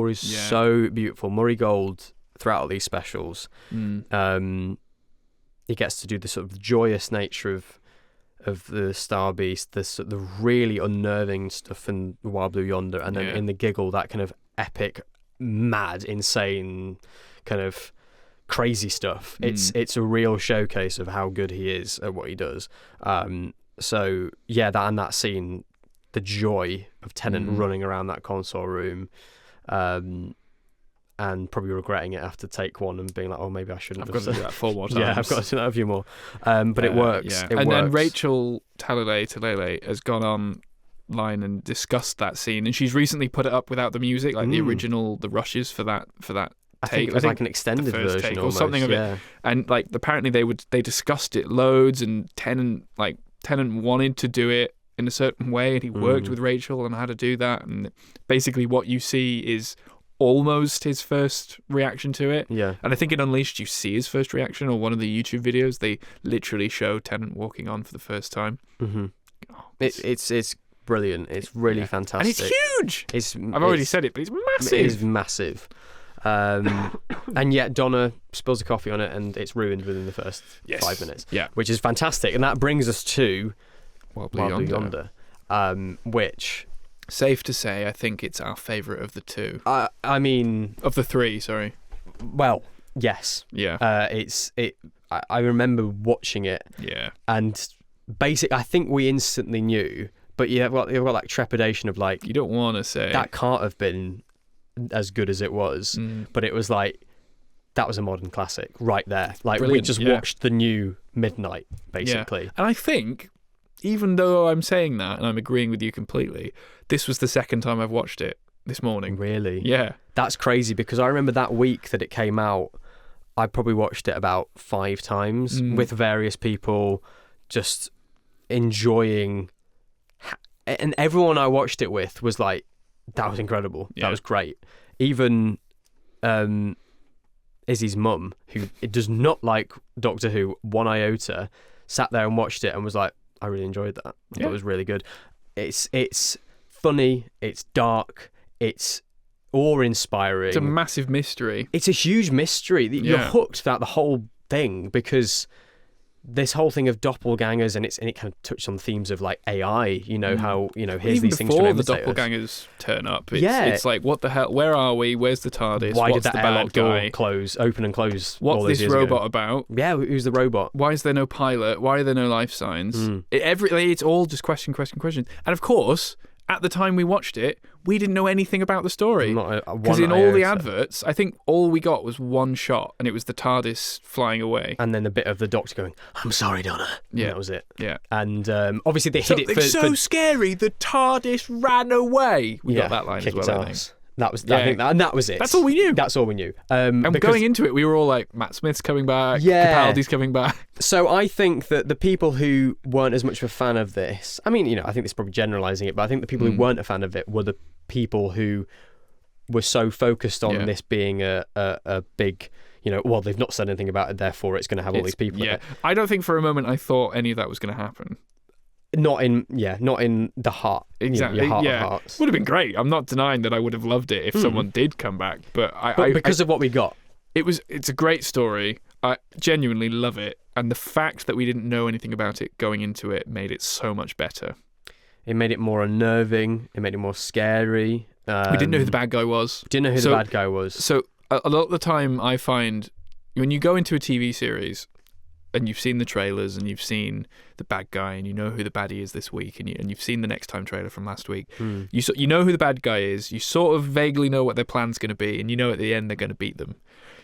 is so beautiful. Murray Gold, throughout all these specials, he gets to do the sort of joyous nature of the Star Beast, the really unnerving stuff in Wild Blue Yonder, and then in the Giggle, that kind of epic, mad, insane, kind of crazy stuff. It's a real showcase of how good he is at what he does. So yeah, that scene, the joy of Tennant running around that console room, and probably regretting it after take one and being like, oh, maybe I shouldn't have. I've got to do that 4 more times. Yeah, I've got to do that a few more. But it works. Yeah. Then Rachel Talalay has gone online and discussed that scene, and she's recently put it up without the music, like the original, the rushes for that I think it was like an extended version or something of it. And like, apparently they discussed it loads, and Tennant wanted to do it in a certain way, and he worked with Rachel on how to do that. And basically what you see is almost his first reaction to it. Yeah. And I think in Unleashed you see his first reaction, or one of the YouTube videos, they literally show Tennant walking on for the first time. Oh, it's brilliant. It's really fantastic. And it's huge! I've already said it, but it's massive. It is massive. And yet Donna spills the coffee on it and it's ruined within the first 5 minutes. Yeah. Which is fantastic. And that brings us to Wild Blue Yonder. Which... Safe to say, I think it's our favourite of the two. I mean... Of the three, sorry. Well, yes. Yeah. I remember watching it. Yeah. And I think we instantly knew, but you've got like trepidation of like... You don't want to say. That can't have been as good as it was. But it was like, that was a modern classic right there. Like, brilliant. We just watched the new Midnight, basically. Yeah. And I think... Even though I'm saying that and I'm agreeing with you completely, this was the second time I've watched it this morning. Really? Yeah. That's crazy, because I remember that week that it came out, I probably watched it about 5 times with various people, just enjoying. And everyone I watched it with was like, that was incredible. Yeah. That was great. Even Izzy's mum, who does not like Doctor Who one iota, sat there and watched it and was like, I really enjoyed that. I thought it was really good. It's funny, it's dark, it's awe-inspiring. It's a massive mystery. It's a huge mystery. You're hooked throughout the whole thing, because this whole thing of doppelgangers, and it kind of touched on themes of like AI, you know, how, you know, here's even these things to before imitate the us. doppelgangers turn up. It's like, what the hell? Where are we? Where's the TARDIS? Why What's did that the bad airlock door guy? open and close? What's this robot about? Yeah, who's the robot? Why is there no pilot? Why are there no life signs? It's all just question. And of course, at the time we watched it, we didn't know anything about the story. Because in all the adverts, I think all we got was one shot, and it was the TARDIS flying away. And then the bit of the Doctor going, I'm sorry, Donna. Yeah. And that was it. Yeah. And obviously they hid it for... so scary, the TARDIS ran away. We got that line as well, I think. That was, I think and that was it. That's all we knew. That's all we knew. And going into it, we were all like, Matt Smith's coming back, Capaldi's coming back. So I think that the people who weren't as much of a fan of this, I mean, you know, I think this is probably generalising it, but I think the people who weren't a fan of it were the people who were so focused on this being a big, you know, well, they've not said anything about it, therefore it's going to have all these people in it. I don't think for a moment I thought any of that was going to happen. Not in the heart. Exactly. Your heart of hearts. Would have been great. I'm not denying that I would have loved it if someone did come back, but because of what we got. It's a great story. I genuinely love it, and the fact that we didn't know anything about it going into it made it so much better. It made it more unnerving. It made it more scary. We didn't know who the bad guy was. The bad guy was. So a lot of the time, I find when you go into a TV series and you've seen the trailers and you've seen the bad guy and you know who the baddie is this week and you've seen the next time trailer from last week, you know who the bad guy is, you sort of vaguely know what their plan's going to be, and you know at the end they're going to beat them.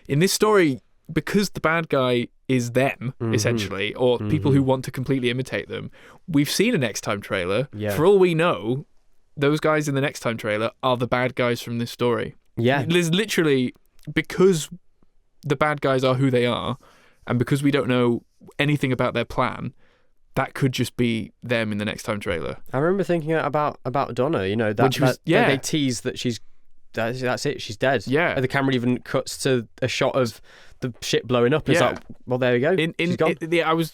In this story, because the bad guy is them, essentially, or people who want to completely imitate them, we've seen a next time trailer. Yeah. For all we know, those guys in the next time trailer are the bad guys from this story. Yeah. There's literally, because the bad guys are who they are, and because we don't know anything about their plan, that could just be them in the next time trailer. I remember thinking about Donna, you know, they tease that that's it, she's dead. Yeah. And the camera even cuts to a shot of the ship blowing up. It's like, well, there you go. She's gone. I was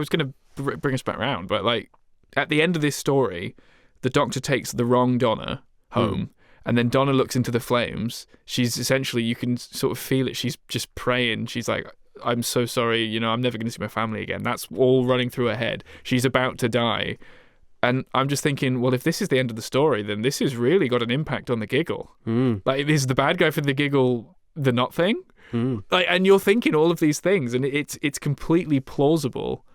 gonna bring us back around, but like at the end of this story, the Doctor takes the wrong Donna home. And then Donna looks into the flames. She's essentially, you can sort of feel it. She's just praying. She's like, I'm so sorry, you know, I'm never going to see my family again. That's all running through her head. She's about to die. And I'm just thinking, well, if this is the end of the story, then this has really got an impact on the Giggle. Like, is the bad guy for the Giggle the not thing? Like, and you're thinking all of these things, and it's completely plausible.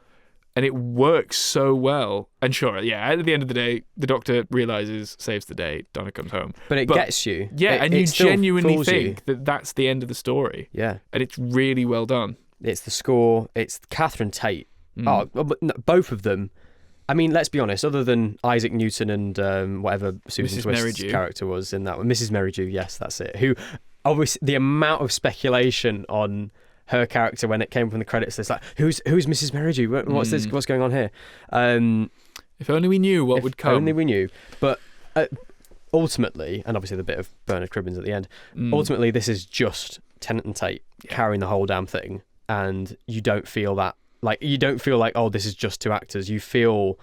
And it works so well. And sure, at the end of the day, the Doctor realises, saves the day, Donna comes home. But it gets you. Yeah, and you genuinely think that that's the end of the story. Yeah. And it's really well done. It's the score. It's Catherine Tate. Both of them. I mean, let's be honest, other than Isaac Newton and whatever Susan Twist's character was in that one. Mrs. Merridew, yes, that's it. Who, obviously, the amount of speculation on her character when it came from the credits, it's like, who's Mrs. Merridew? What's this? What's going on here? If only we knew what would come. If only we knew. But ultimately, and obviously the bit of Bernard Cribbins at the end, ultimately this is just Tennant and Tate carrying the whole damn thing, and you don't feel that. Like, you don't feel like, oh, this is just two actors. You feel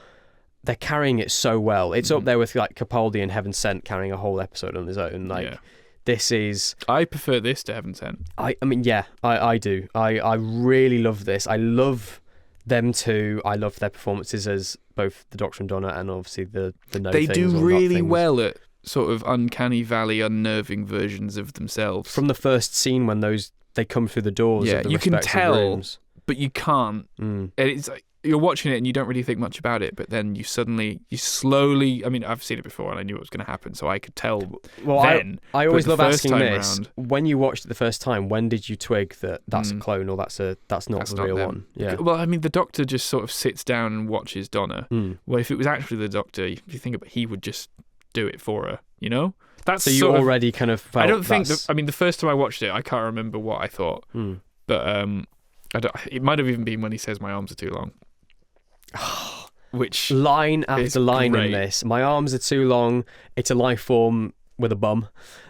they're carrying it so well. It's up there with like Capaldi and Heaven Sent carrying a whole episode on his own. Like. This is... I prefer this to Heaven Sent. I mean, yeah, I do. I really love this. I love them too. I love their performances as both the Doctor and Donna, and obviously the no They things do really well at sort of uncanny valley, unnerving versions of themselves. From the first scene when they come through the doors of the you can tell, rooms. But you can't. And it's like, you're watching it and you don't really think much about it, but then you slowly, I mean, I've seen it before and I knew what was going to happen, so I could tell then. I always love asking this. When you watched it the first time, when did you twig that that's a clone or that's not the real one? Yeah. Well, I mean, the Doctor just sort of sits down and watches Donna. Well, if it was actually the Doctor, if you think about it, he would just do it for her, you know? So you already kind of felt... I don't think... I mean, the first time I watched it, I can't remember what I thought. But it might have even been when he says, my arms are too long. Which line after line great. In this. My arms are too long. It's a life form. with a bum.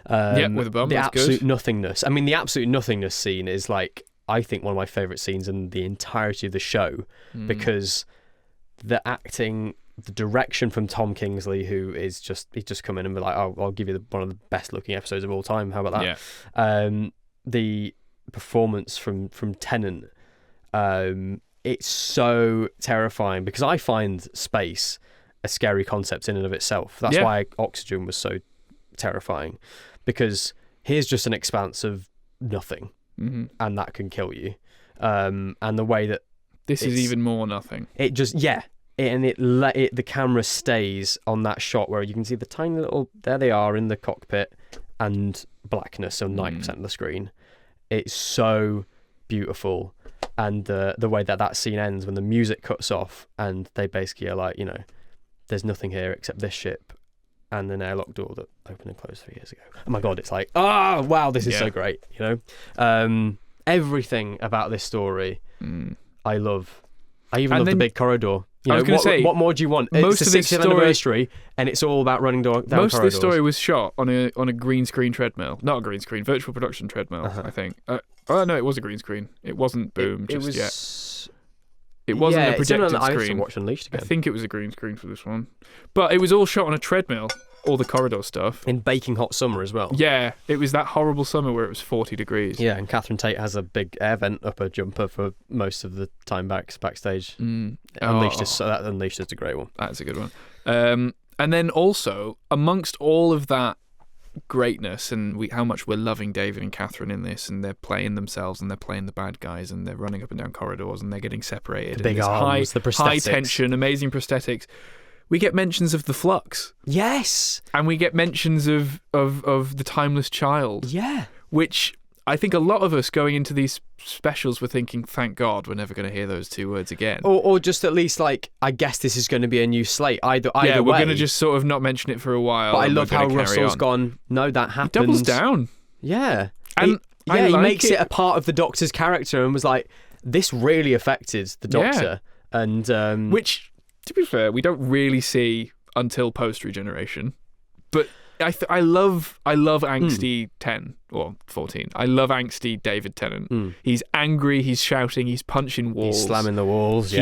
With a bum. The that's absolute good. nothingness. I mean, the absolute nothingness scene is like, I think, one of my favourite scenes in the entirety of the show, because the acting, the direction from Tom Kingsley, who is he's just come in and be like, oh, I'll give you one of the best looking episodes of all time. How about that? Yeah. The performance from Tennant, it's so terrifying, because I find space a scary concept in and of itself. That's why Oxygen was so terrifying, because here's just an expanse of nothing, and that can kill you. And the way that this is even more nothing. It just the camera stays on that shot where you can see the tiny little, there they are in the cockpit, and blackness on 90% of the screen. It's so beautiful, and the way that scene ends when the music cuts off and they basically are like, there's nothing here except this ship and an airlock door that opened and closed 3 years ago. Oh my god, it's like, oh wow, this is so great. Everything about this story I love. I even love the big corridor. I was going to say, what more do you want? Most it's of the this 60th story, anniversary, and it's all about running down most corridors. of this story was shot on a green screen treadmill. Not a green screen, virtual production treadmill, I think. No, it was a green screen. It wasn't Boom yet. It wasn't a projected screen. I have to watch Unleashed again. I think it was a green screen for this one. But it was all shot on a treadmill, all the corridor stuff. In baking hot summer as well. Yeah, it was that horrible summer where it was 40 degrees. Yeah, and Catherine Tate has a big air vent up her jumper for most of the time backstage. Unleashed is a great one. That's a good one. And then also, amongst all of that greatness and how much we're loving David and Catherine in this, and they're playing themselves and they're playing the bad guys and they're running up and down corridors and they're getting separated. The big arms, the prosthetics. High tension, amazing prosthetics. We get mentions of the Flux. Yes. And we get mentions of the Timeless Child. Yeah. Which I think a lot of us going into these specials were thinking, thank God we're never going to hear those two words again. Or just at least like, I guess this is going to be a new slate. Either we're way. going to just sort of not mention it for a while. But I love how Russell's gone, no, that happens. He doubles down. Yeah. And he makes it a part of the Doctor's character and was like, this really affected the Doctor. Yeah. And which, to be fair, we don't really see until post-regeneration. But I love angsty 10 or 14. I love angsty David Tennant. He's angry, he's shouting, he's punching walls. He's slamming the walls,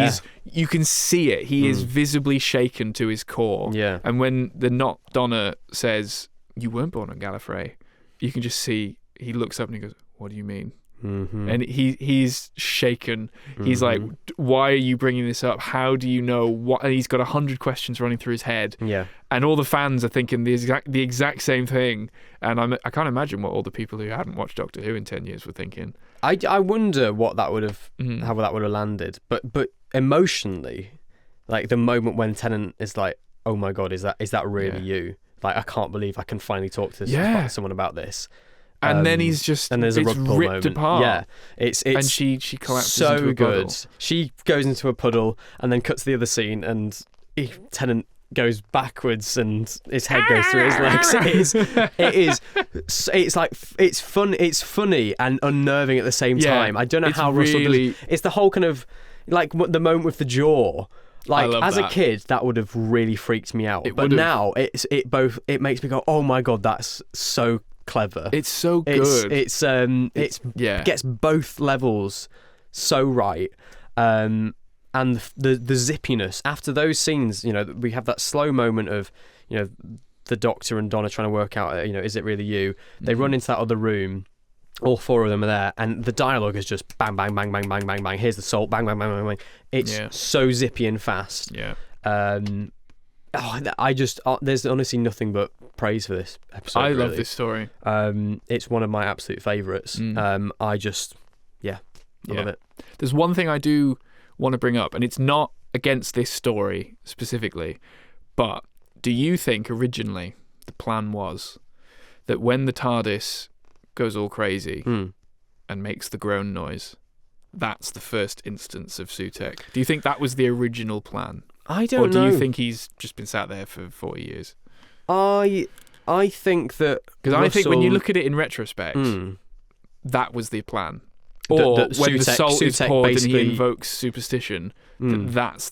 You can see it. He is visibly shaken to his core. Yeah. And when the Not Donna says, you weren't born on Gallifrey, you can just see, he looks up and he goes, what do you mean? And he's shaken. He's like, why are you bringing this up? How do you know what? And he's got 100 questions running through his head. Yeah. And all the fans are thinking the exact same thing. And I can't imagine what all the people who hadn't watched Doctor Who in 10 years were thinking. I wonder what that would have, how that would have landed. But emotionally, like the moment when Tennant is like, oh my God, is that really you? Like, I can't believe I can finally talk to someone about this. And then he's just, and there's a rug pull ripped moment. apart. Yeah, it's and she collapses so into a good. puddle. She goes into a puddle and then cuts to the other scene, and Tennant goes backwards and his head goes through his legs. It's funny and unnerving at the same time. I don't know how Russell does. It's the whole kind of like the moment with the jaw. Like as a kid, that would have really freaked me out. But now it makes me go, oh my God, that's so clever. It's so good. It gets both levels so right. And the zippiness after those scenes, we have that slow moment of, the Doctor and Donna trying to work out, is it really you? They run into that other room. All four of them are there, and the dialogue is just bang, bang, bang, bang, bang, bang, bang. Here's the salt, bang, bang, bang, bang, bang. It's so zippy and fast. Yeah. There's honestly nothing but praise for this episode. I love this story. It's one of my absolute favourites. I love it. There's one thing I do want to bring up, and it's not against this story specifically, but do you think originally the plan was that when the TARDIS goes all crazy and makes the groan noise, that's the first instance of Sutekh? Do you think that was the original plan? I don't know. Or do you think he's just been sat there for 40 years? I think that... Because I think when you look at it in retrospect, that was the plan. Or when the salt is poured and he invokes superstition, that's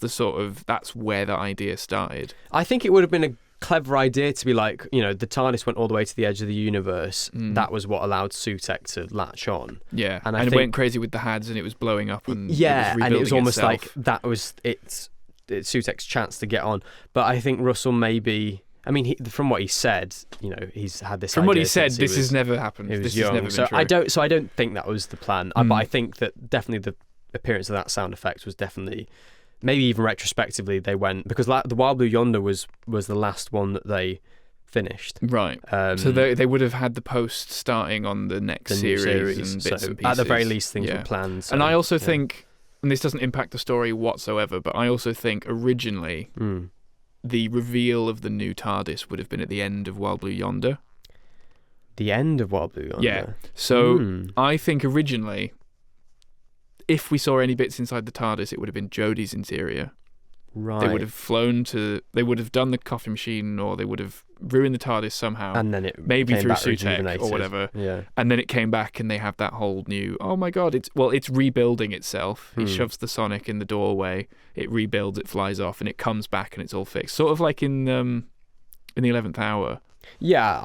where the idea started. I think it would have been clever idea to be like, you know, the TARDIS went all the way to the edge of the universe. That was what allowed Sutekh to latch on. Yeah, and it went crazy with the HADs, and it was blowing up, and and it was almost itself. like that was it's Sutekh's chance to get on. But I think Russell maybe. I mean, from what he said, you know, he's had this. From what he said, this has never happened. This has never been so true. I don't think that was the plan. But I think that definitely the appearance of that sound effect was definitely, maybe even retrospectively, they went, because the Wild Blue Yonder was the last one that they finished. Right. So they would have had the post starting on the next series and bits and pieces. At the very least, things were planned. So, and I also think, and this doesn't impact the story whatsoever, but I also think originally the reveal of the new TARDIS would have been at the end of Wild Blue Yonder. The end of Wild Blue Yonder? Yeah. So I think originally, if we saw any bits inside the TARDIS, it would have been Jodie's interior. Right. They would have done the coffee machine, or they would have ruined the TARDIS somehow. And then it maybe came through back Sutekh or whatever. Yeah. And then it came back, and they have that whole new. Oh my God! It's rebuilding itself. He shoves the Sonic in the doorway. It rebuilds. It flies off, and it comes back, and it's all fixed. Sort of like in the 11th Hour. Yeah,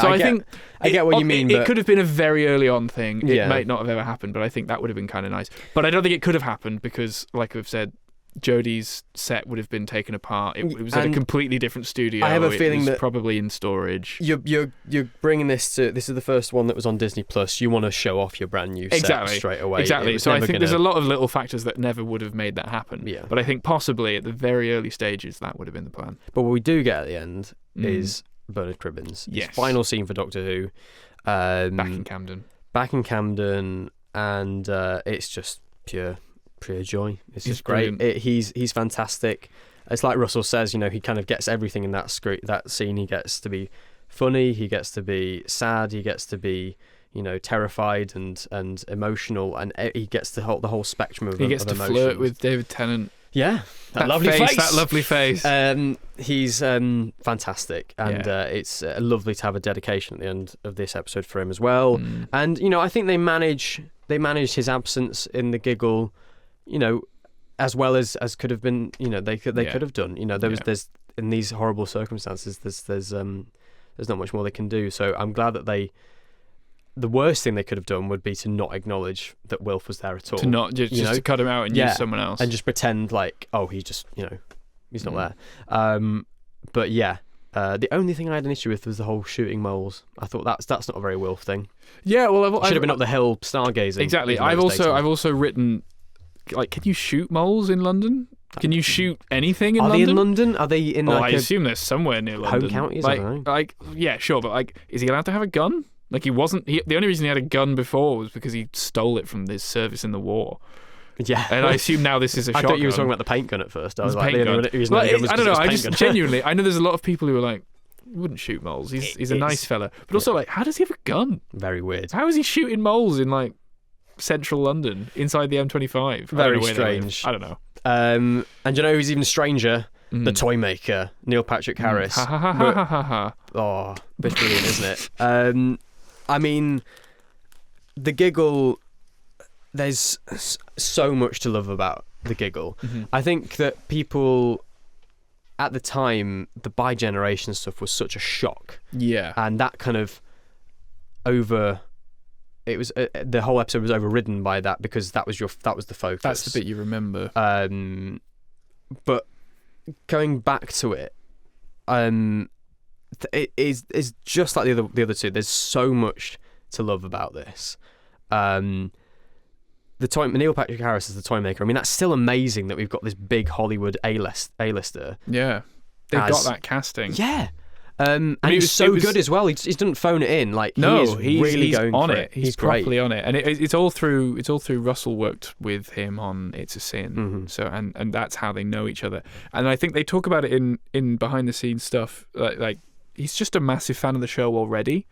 So I think I get what you mean. It could have been a very early on thing. It might not have ever happened, but I think that would have been kind of nice. But I don't think it could have happened because, like I've said, Jodie's set would have been taken apart. It was at a completely different studio. I have a feeling that probably in storage. You're bringing this to. This is the first one that was on Disney Plus. You want to show off your brand new set straight away. Exactly. So I think there's a lot of little factors that never would have made that happen. Yeah. But I think possibly at the very early stages that would have been the plan. But what we do get at the end is Bernard Cribbins. Yes. His final scene for Doctor Who. Back in Camden. And it's just pure joy. It's just brilliant. great. He's fantastic. It's like Russell says, you know, he kind of gets everything in that scene. He gets to be funny, he gets to be sad, he gets to be, you know, terrified and emotional, and he gets the whole spectrum of emotions. He gets to flirt with David Tennant. Yeah, that lovely face. That lovely face. He's fantastic, and it's lovely to have a dedication at the end of this episode for him as well. And you know, I think they managed his absence in the Giggle, you know, as well as could have been. You know, they could have done. You know, there's in these horrible circumstances, there's not much more they can do. So I'm glad that the worst thing they could have done would be to not acknowledge that Wilf was there at all. To not just to cut him out and use someone else. And just pretend like, oh, he just, you know, he's not there. But yeah, the only thing I had an issue with was the whole shooting moles. I thought that's not a very Wilf thing. Yeah, well, should have been up the hill stargazing. Exactly. I've also written, like, can you shoot moles in London? Can you shoot anything in London? Are they in London? Are they in I assume they're somewhere near London. Home counties, like, yeah, sure, but like, is he allowed to have a gun? Like, he wasn't. The only reason he had a gun before was because he stole it from his service in the war. Yeah, and I assume now this is a shotgun. I thought you were talking about the paint gun at first. I was like, I don't know. I just genuinely, I know there's a lot of people who are like, wouldn't shoot moles. He's a nice fella, but also like, how does he have a gun? Very weird. How is he shooting moles in like central London inside the M25? Very strange. I don't know. And you know who's even stranger? The toy maker, Neil Patrick Harris. Oh, it's brilliant, isn't it? I mean, the Giggle, there's so much to love about the Giggle. I think that people at the time, the bi-generation stuff was such a shock. Yeah. And that kind of the whole episode was overridden by that, because that was the focus. That's the bit you remember. But going back to it, it is just like the other two. There's so much to love about this. Neil Patrick Harris is the toy maker. I mean, that's still amazing that we've got this big Hollywood A-lister. Yeah, they've got that casting. Yeah, and he's so good as well. He doesn't phone it in. Like, he's really going on for it. He's properly on it, and it's all through. It's all through. Russell worked with him on It's a Sin, so and that's how they know each other. And I think they talk about it in behind the scenes stuff. Like he's just a massive fan of the show already.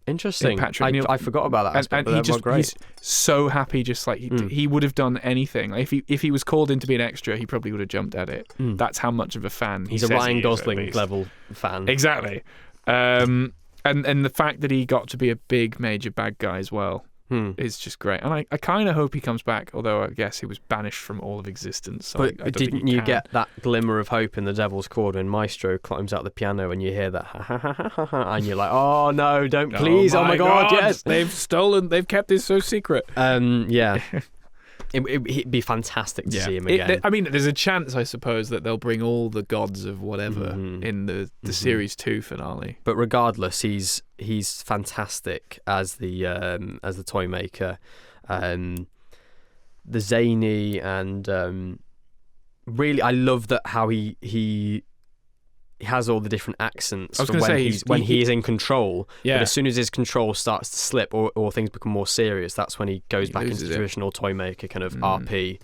Interesting. I forgot about that aspect, and he's so happy. Just like he would have done anything. Like if he was called in to be an extra, he probably would have jumped at it. That's how much of a fan he's a Ryan Gosling level fan. Exactly. And the fact that he got to be a big major bad guy as well. is just great. And I kind of hope he comes back, although I guess he was banished from all of existence. So But I don't didn't think he you can. get that glimmer of hope in The Devil's Chord when Maestro climbs out the piano and you hear that ha ha ha ha ha, ha and you're like, oh no, don't please, oh my god, yes. They've kept this so secret. Yeah. It'd be fantastic to see him again. I mean, there's a chance, I suppose, that they'll bring all the gods of whatever in the series 2 finale. But regardless, he's fantastic as the toy maker, the zany and really, I love that how he has all the different accents. I was going to say when he's in control. Yeah. But as soon as his control starts to slip or things become more serious, that's when he goes back into the traditional toy maker kind of RP.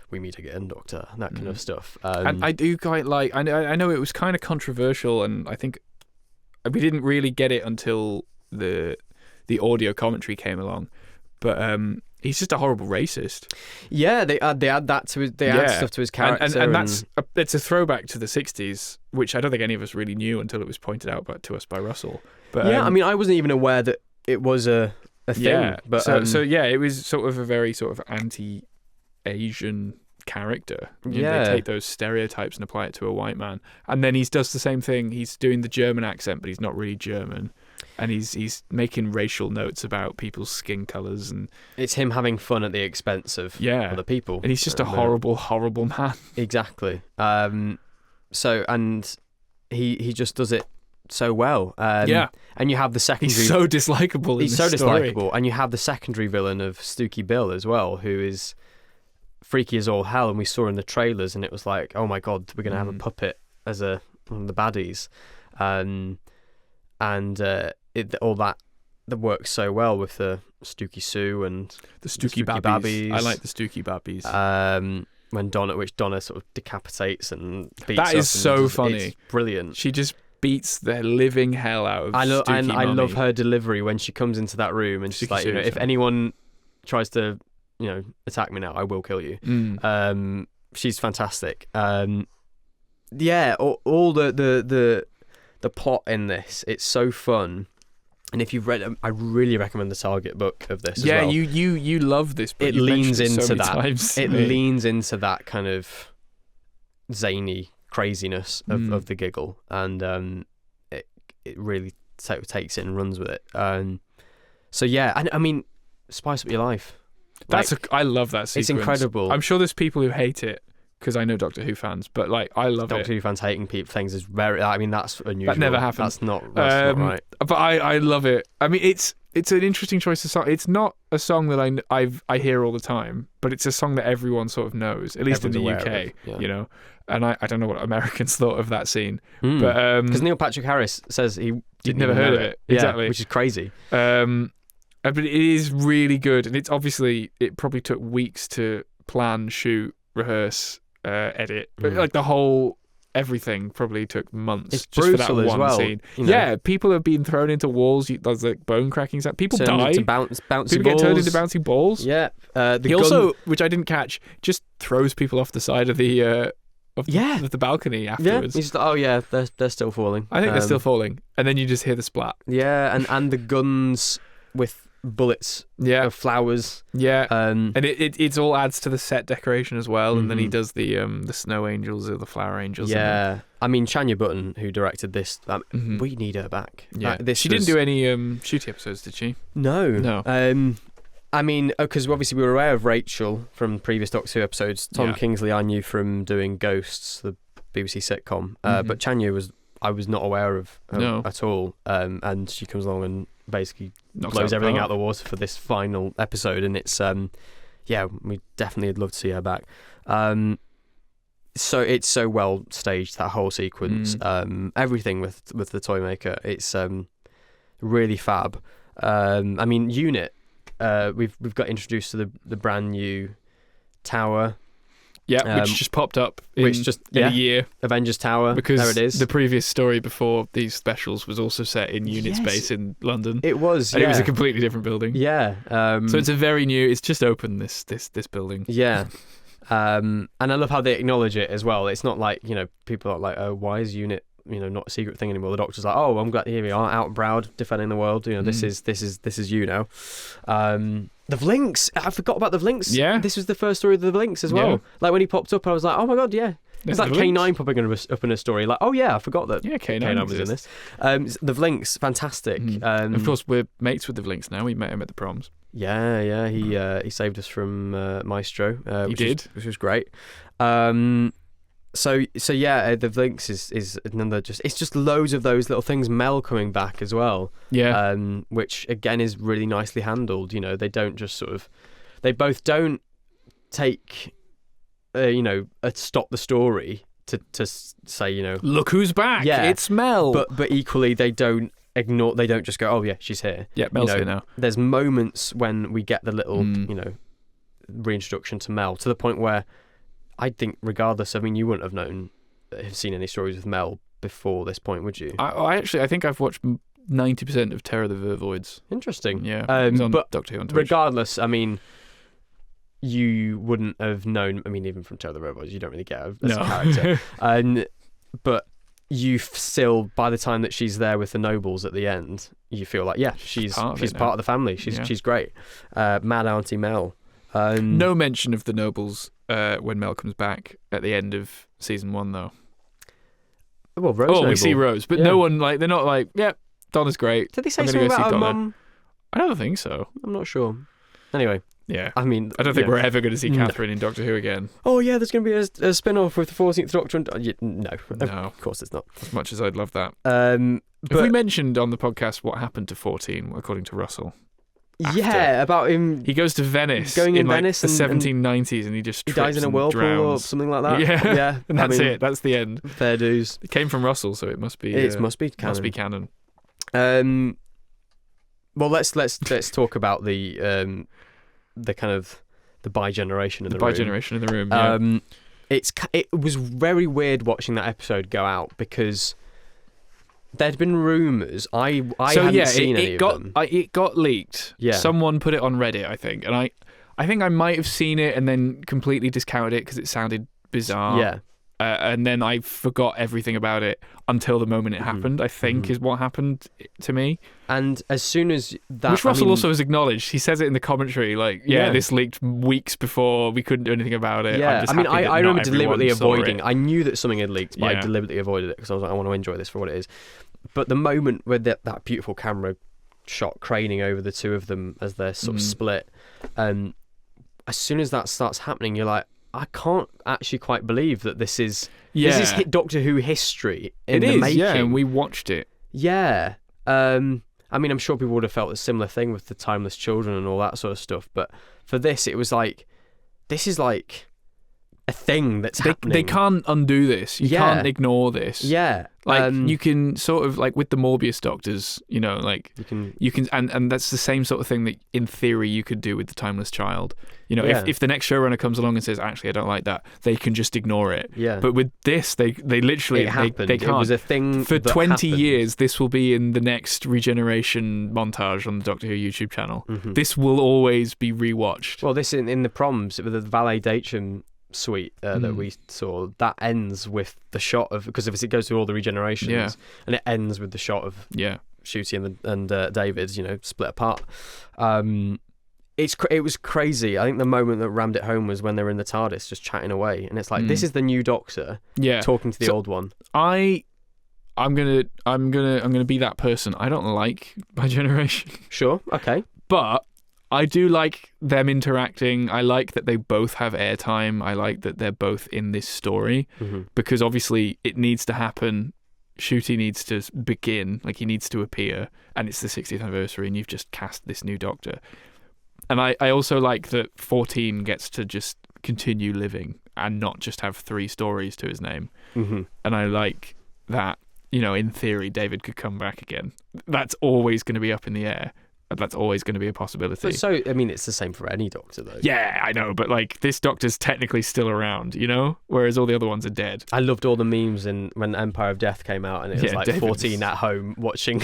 We meet again, Doctor, that kind of stuff. And I do quite like. I know it was kind of controversial, and I think we didn't really get it until the audio commentary came along. But he's just a horrible racist. Yeah, they add that to his. They add stuff to his character, and it's a throwback to the '60s, which I don't think any of us really knew until it was pointed out to us by Russell. But yeah, I mean, I wasn't even aware that it was a thing. Yeah, but so yeah, it was sort of a very sort of anti-Asian character. They take those stereotypes and apply it to a white man, and then he does the same thing. He's doing the German accent, but he's not really German. And he's making racial notes about people's skin colours, and it's him having fun at the expense of other people. And he's just a horrible, horrible man. Exactly. So and he just does it so well. And you have the secondary. He's so dislikable. He's so dislikable, and you have the secondary villain of Stooky Bill as well, who is freaky as all hell. And we saw in the trailers, and it was like, oh my god, we're gonna have a puppet as one of the baddies, all that works so well with the Stooky Sue and the Stooky Babbies. I like the Stooky Babbies. When Donna sort of decapitates and beats that is so funny. It's brilliant. She just beats the living hell out of I Stooky love her delivery when she comes into that room and she's like, if anyone tries to, attack me now, I will kill you. She's fantastic. All the plot in this, it's so fun. And if you've read it, I really recommend the Target book of this as well. Yeah, you love this book. It leans into that. It leans into that kind of zany craziness of the Giggle, and it really takes it and runs with it. So yeah, and I mean, spice up your life. I love that sequence. It's incredible. I'm sure there's people who hate it, because I know Doctor Who fans, but I love it. Doctor Who fans hating things is very. I mean, that's unusual. That never happens. That's not right. But I love it. I mean, it's an interesting choice of song. It's not a song that I hear all the time, but it's a song that everyone sort of knows, at least Everyone's in the UK. Yeah. And I don't know what Americans thought of that scene, but because Neil Patrick Harris says he'd never heard of it. Exactly, which is crazy. But it is really good, and it's obviously it probably took weeks to plan, shoot, rehearse. Edit, but like the whole everything probably took months. It's just brutal for that as one well, scene. Yeah, people have been thrown into walls. There's like bone cracking sound. People die. Bouncy people balls. Get turned into bouncy balls. Yeah. He also, which I didn't catch, just throws people off the side of the the balcony afterwards. Yeah. He's just, oh yeah, they're still falling. I think they're still falling, and then you just hear the splat. Yeah, and the guns with bullets of flowers, and it all adds to the set decoration as well. And then he does the snow angels or the flower angels. I mean, Chanya Button, who directed this, we need her back. She didn't do any shooty episodes, did she? No. I mean, because obviously we were aware of Rachel from previous Doctor Who episodes. Tom Kingsley I knew from doing Ghosts, the BBC sitcom, but Chanya I was not aware of at all, and she comes along and basically blows everything out of the water for this final episode, and it's we definitely would love to see her back. So it's so well staged, that whole sequence, everything with the toy maker, it's really fab. I mean, Unit, we've got introduced to the brand new tower. Yeah, which just popped up in a year. Avengers Tower, because there it is. The previous story before these specials was also set in Unit space in London. It was, and it was a completely different building. Yeah. So it's a very new. It's just opened this building. Yeah. And I love how they acknowledge it as well. It's not like people are like, oh, why is Unit not a secret thing anymore. The Doctor's like, oh, I'm glad here we are, out and proud, defending the world. This is you now. The Vlinks. I forgot about the Vlinks. Yeah. This was the first story of the Vlinks as well. Yeah. Like when he popped up, I was like, oh my god, yeah. It's like K9 popping up in a story. Like, oh yeah, I forgot that. Yeah, K9 was in this. The Vlinks, fantastic. Of course, we're mates with the Vlinks now. We met him at the proms. Yeah. He saved us from Maestro. Which was great. So yeah, the Vlinks is another it's just loads of those little things. Mel coming back as well. Yeah. Which again is really nicely handled. They don't just they both don't take stop the story to say look who's back. Yeah, it's Mel. But equally they don't just go, oh yeah, she's here. Yeah, Mel's here now. There's moments when we get the little reintroduction to Mel, to the point where I think regardless, I mean, you wouldn't have seen any stories with Mel before this point, would you? I think I've watched 90% of Terror of the Vervoids. Interesting. Yeah, it was on Doctor Who on Twitch. Regardless, I mean, you wouldn't have known. I mean, even from Terror of the Vervoids, you don't really get her as a character. But you still, by the time that she's there with the nobles at the end, you feel like, yeah, she's part of the family. She's great. Mad Auntie Mel. No mention of the nobles when Mel comes back at the end of season 1, though. Well, Rose. Noble. We see Rose, but no one they're not like, yeah, Donna's great. Did they say something about her mum? I don't think so. I'm not sure. Anyway. Yeah. I mean, I don't think we're ever going to see Catherine in Doctor Who again. Oh yeah, there's going to be a spin-off with the 14th Doctor. No, of course it's not. As much as I'd love that. Have we mentioned on the podcast what happened to 14, according to Russell? Yeah, about him. He goes to Venice going in Venice the 1790s, and he just dies in a whirlpool or something like that. Yeah, and that's it. That's the end. Fair dues. It came from Russell, so it must be. Must be canon. Must be canon. Well, let's talk about the kind of the bi-generation in the room. Bi-generation in the room. Yeah. It was very weird watching that episode go out because there'd been rumours. I hadn't seen any of them. It got leaked. Yeah. Someone put it on Reddit, I think, and I think I might have seen it and then completely discounted it because it sounded bizarre. Yeah. And then I forgot everything about it until the moment it happened, I think, is what happened to me. And as soon as that... Which Russell also has acknowledged. He says it in the commentary, like, this leaked weeks before, we couldn't do anything about it. Yeah, I remember deliberately avoiding... I knew that something had leaked, but I deliberately avoided it because I was like, I want to enjoy this for what it is. But the moment where that beautiful camera shot craning over the two of them as they're sort of split, as soon as that starts happening, you're like, I can't actually quite believe that this is Doctor Who history in the making. Yeah, and we watched it. Yeah. I mean, I'm sure people would have felt a similar thing with the Timeless Children and all that sort of stuff, but for this, it was like, this is like a thing that's happening. They can't undo this. You can't ignore this. Yeah. Like, you can sort of, like, with the Morbius Doctors, like, you can, and that's the same sort of thing that, in theory, you could do with the Timeless Child. If the next showrunner comes along and says, actually, I don't like that, they can just ignore it. Yeah. But with this, they literally, they can't. It was a thing for 20 happened. Years, this will be in the next regeneration montage on the Doctor Who YouTube channel. Mm-hmm. This will always be rewatched. Well, this in the proms, with the Valet Dacian suite that we saw, that ends with the shot of, because it goes through all the regenerations, and it ends with the shot of Ncuti and David, split apart. It was crazy. I think the moment that rammed it home was when they were in the TARDIS just chatting away, and it's like, this is the new Doctor talking to the old one. I'm gonna be that person. I don't like bi-generation. Sure, okay, but I do like them interacting. I like that they both have airtime. I like that they're both in this story because obviously it needs to happen. Ncuti needs to begin, like, he needs to appear, and it's the 60th anniversary and you've just cast this new Doctor. And I also like that 14 gets to just continue living and not just have 3 stories to his name. Mm-hmm. And I like that, in theory, David could come back again. That's always going to be up in the air. That's always going to be a possibility. But so, I mean, it's the same for any Doctor, though. Yeah, I know, but, like, this Doctor's technically still around, whereas all the other ones are dead. I loved all the memes when Empire of Death came out, and it was like David's 14 at home watching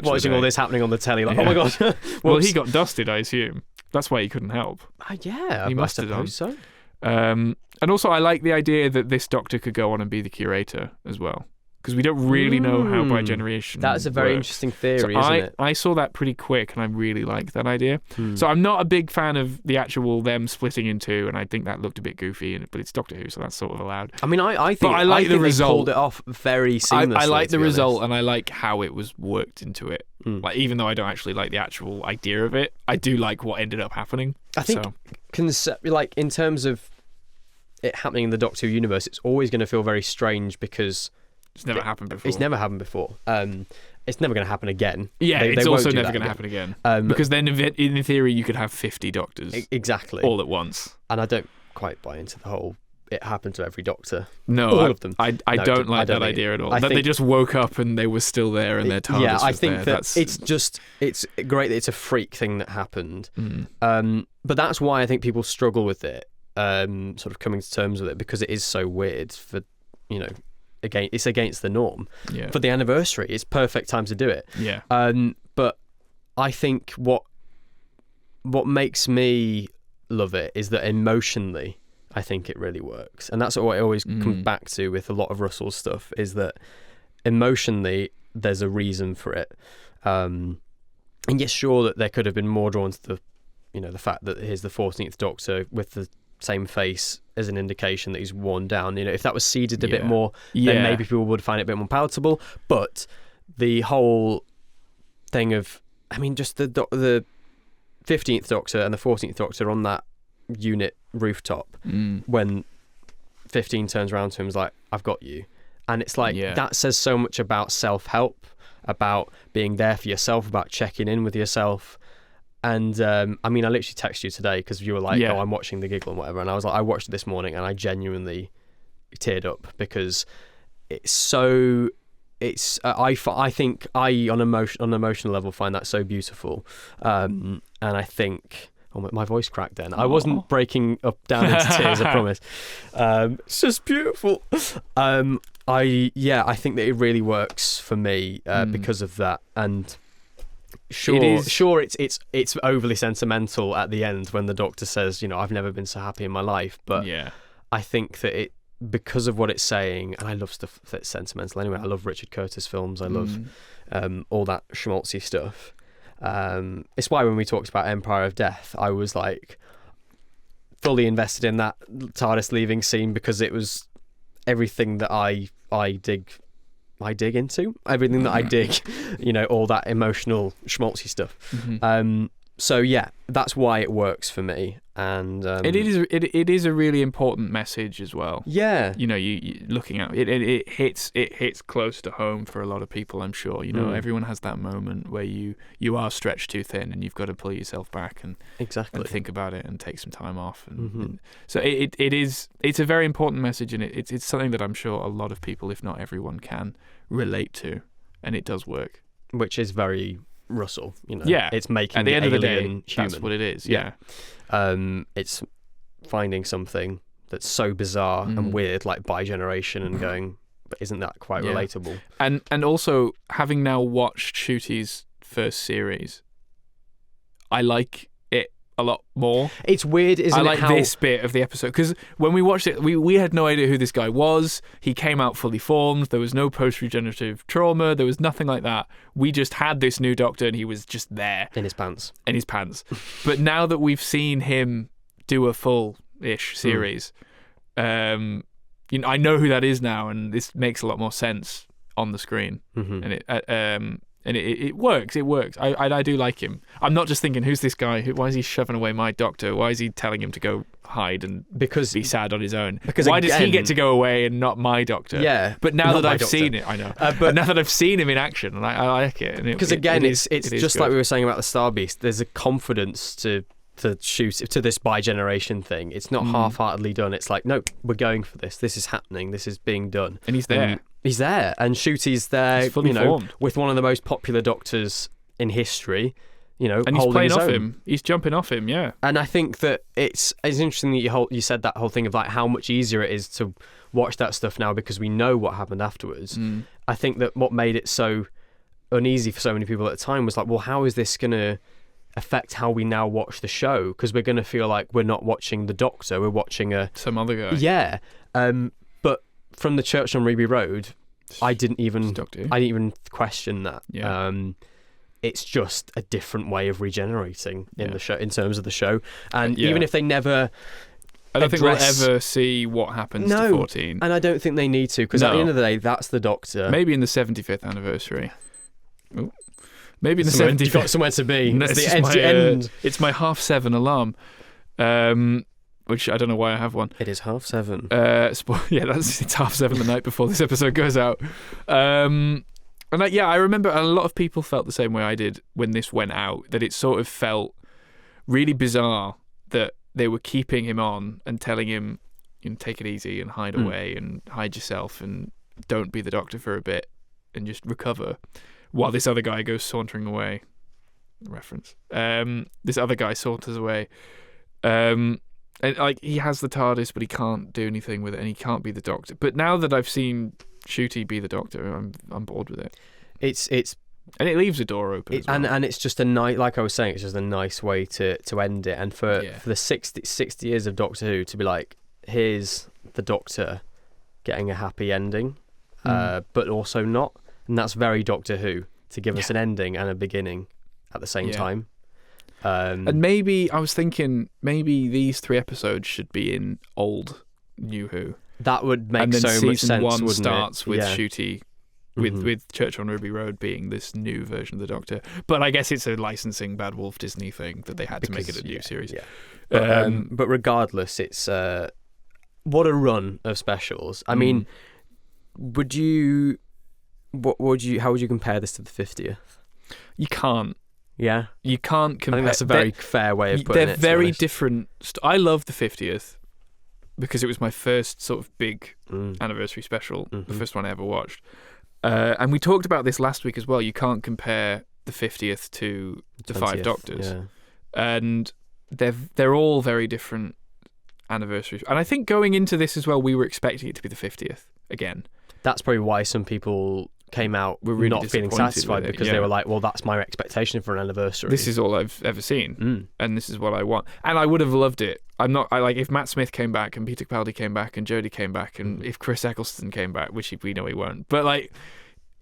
watching all this happening on the telly, like, oh my god. Well, he got dusted, I assume. That's why he couldn't help. Yeah, he must have done. So. And also, I like the idea that this Doctor could go on and be the curator as well. because we don't really know how bi-generation That's a very works. interesting theory, so isn't it? I saw that pretty quick, and I really liked that idea. So I'm not a big fan of the actual them splitting in two, and I think that looked a bit goofy, but it's Doctor Who, so that's sort of allowed. I mean, I think I like the result. They pulled it off very seamlessly. I like the result, and I like how it was worked into it. Like, even though I don't actually like the actual idea of it, I do like what ended up happening. I think, in terms of it happening in the Doctor Who universe, it's always going to feel very strange because it's never happened before. It's never happened before. It's never going to happen again. Yeah, they it's also never going to happen again. Because then, in theory, you could have 50 Doctors. Exactly. All at once. And I don't quite buy into the whole, it happened to every Doctor. No, all of them. I don't like that idea at all. That they just woke up and they were still there and their TARDIS was there. Yeah, I think it's great that it's a freak thing that happened. But that's why I think people struggle with it, sort of coming to terms with it, because it is so weird for, it's against the norm. Yeah. For the anniversary, it's perfect time to do it. Yeah. But I think what makes me love it is that emotionally, I think it really works. And that's what I always come back to with a lot of Russell's stuff, is that emotionally there's a reason for it. And yes, sure that there could have been more drawn to the fact that here's the 14th Doctor with the same face as an indication that he's worn down. If that was seeded a bit more, then maybe people would find it a bit more palatable. But the whole thing of, just the 15th Doctor and the 14th Doctor on that unit rooftop, when 15 turns around to him and is like, I've got you. And it's like, that says so much about self-help, about being there for yourself, about checking in with yourself. And I literally texted you today because you were like, oh, I'm watching the Giggle and whatever. And I was like, I watched it this morning and I genuinely teared up because it's so... I think I on an emotional level find that so beautiful. And I think... Oh, my voice cracked then. I wasn't breaking up down into tears, I promise. It's just beautiful. I think that it really works for me because of that. And sure, it's overly sentimental at the end when the Doctor says, I've never been so happy in my life. But I think that it, because of what it's saying, and I love stuff that's sentimental anyway. I love Richard Curtis films. I love all that schmaltzy stuff. It's why when we talked about Empire of Death, I was like fully invested in that TARDIS leaving scene because it was everything that I dig into, everything that I dig, all that emotional schmaltzy stuff. So yeah, that's why it works for me. And it is a really important message as well. Yeah, you looking at it hits close to home for a lot of people. I'm sure everyone has that moment where you are stretched too thin and you've got to pull yourself back and think about it and take some time off. And so it's a very important message, and it's something that I'm sure a lot of people, if not everyone, can relate to, and it does work. Which is very Russell, it's making at the end of the day human. That's what it is. It's finding something that's so bizarre and weird, like bi-generation, and going, but isn't that quite relatable? And also, having now watched Ncuti's first series, I like it a lot more. It's weird, isn't it? I like this bit of the episode, because when we watched it, we had no idea who this guy was. He came out fully formed. There was no post-regenerative trauma. There was nothing like that. We just had this new Doctor, and he was just there. In his pants. But now that we've seen him do a full-ish series, I know who that is now, and this makes a lot more sense on the screen. And it works. It works. I do like him. I'm not just thinking, who's this guy? Why is he shoving away my Doctor? Why is he telling him to go hide and be sad on his own? Why does he get to go away and not my Doctor? Yeah. But now that I've seen it, I know. But now that I've seen him in action, and I like it. Because again, it's just good. Like we were saying about the Star Beast. There's a confidence to shoot to this bi-generation thing. It's not half-heartedly done. It's like, no, we're going for this. This is happening. This is being done. And he's there. He's there, and Ncuti's there. He's fully formed. With one of the most popular Doctors in history. And he's playing off him. He's jumping off him. Yeah. And I think that it's interesting that you said that whole thing of like how much easier it is to watch that stuff now because we know what happened afterwards. I think that what made it so uneasy for so many people at the time was like, well, how is this going to affect how we now watch the show? Because we're going to feel like we're not watching the Doctor, we're watching some other guy. Yeah. But from the Church on Reby Road, I didn't even question that. Yeah. It's just a different way of regenerating in the show, in terms of the show, and Yeah. even if they never. I don't think we'll ever see what happens to 14. And I don't think they need to, because at the end of the day, that's the Doctor. Maybe in the 75th anniversary. Ooh. Maybe in the 75th. You've got somewhere to be. No, it's the end. It's my 7:30 alarm, which I don't know why I have one. It is 7:30. It's 7:30 the night before this episode goes out. And I remember a lot of people felt the same way I did when this went out, that it sort of felt really bizarre that they were keeping him on and telling him, take it easy and hide away and hide yourself and don't be the Doctor for a bit and just recover, while this other guy goes sauntering away. Reference. This other guy saunters away. And like, he has the TARDIS, but he can't do anything with it, and he can't be the Doctor. But now that I've seen Ncuti be the Doctor, I'm bored with it. It's and it leaves a door open as well. And it's just a nice, like I was saying, it's just a nice way to end it. And for the 60 years of Doctor Who to be like, here's the Doctor getting a happy ending, but also not, and that's very Doctor Who, to give us an ending and a beginning at the same time. And maybe I was thinking, maybe these 3 episodes should be in old New Who. That would make so much sense. And then season 1 wouldn't starts it? with Ncuti, with Church on Ruby Road being this new version of the Doctor. But I guess it's a licensing Bad Wolf Disney thing that they had to make it a new series. Yeah. But regardless, it's what a run of specials. I mean, how would you compare this to the 50th? You can't. Yeah, you can't compare. I think that's a very fair way of putting it. They're very different. I love the 50th because it was my first sort of big anniversary special, the first one I ever watched. And we talked about this last week as well. You can't compare the 50th to the 5 Doctors, and they're all very different anniversaries. And I think going into this as well, we were expecting it to be the 50th again. That's probably why some people came out really not feeling satisfied, because they were like, well, that's my expectation for an anniversary. This is all I've ever seen, and this is what I want. And I would have loved it. If Matt Smith came back and Peter Capaldi came back and Jodie came back and if Chris Eccleston came back, which we know he won't, but like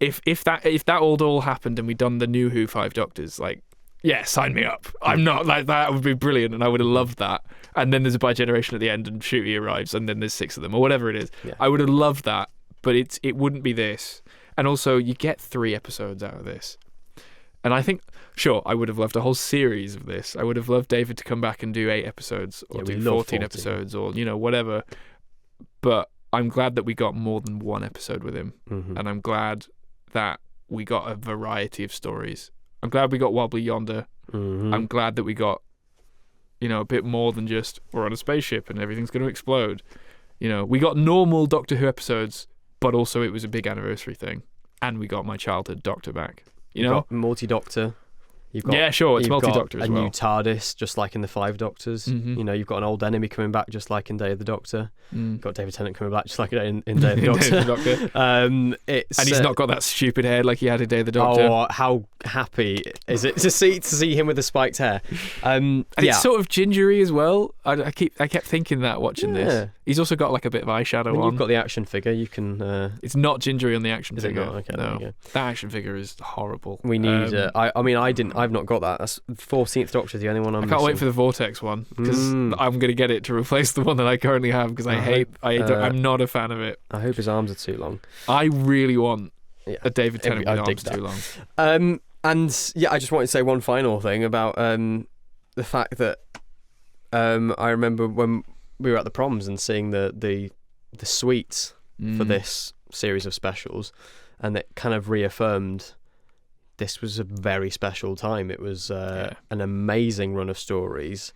if that all happened and we'd done the new Who 5 Doctors, like, yeah, sign me up. I'm not like, that would be brilliant, and I would have loved that. And then there's a bi-generation at the end and Ncuti arrives and then there's 6 of them or whatever it is. I would have loved that, but it wouldn't be this. And also, you get 3 episodes out of this. And I think, sure, I would have loved a whole series of this. I would have loved David to come back and do 8 episodes or do 14 episodes or, whatever. But I'm glad that we got more than 1 episode with him. And I'm glad that we got a variety of stories. I'm glad we got Wild Blue Yonder. I'm glad that we got, a bit more than just, we're on a spaceship and everything's going to explode. We got normal Doctor Who episodes, but also it was a big anniversary thing, and we got my childhood Doctor back. You've got multi-Doctor. It's multi-Doctor as well. A new TARDIS, just like in the 5 Doctors. You've got an old enemy coming back, just like in Day of the Doctor. You've got David Tennant coming back, just like in Day of the Doctor. And he's not got that stupid hair like he had in Day of the Doctor. Oh, how happy is it to see him with the spiked hair? And it's sort of gingery as well. I kept thinking that watching this. He's also got like a bit of eyeshadow on. You've got the action figure. You can. It's not gingery on the action figure. It not? Okay, no, that action figure is horrible. We need. I've not got that. That's 14th Doctor, the only one I'm I can't wait for the Vortex one, because I'm going to get it to replace the one that I currently have, because I'm not a fan of it. I hope his arms are too long. I really want a David Tennant with arms too long. And I just wanted to say one final thing about the fact that I remember when we were at the proms and seeing the suite for this series of specials, and it kind of reaffirmed this was a very special time. It was an amazing run of stories.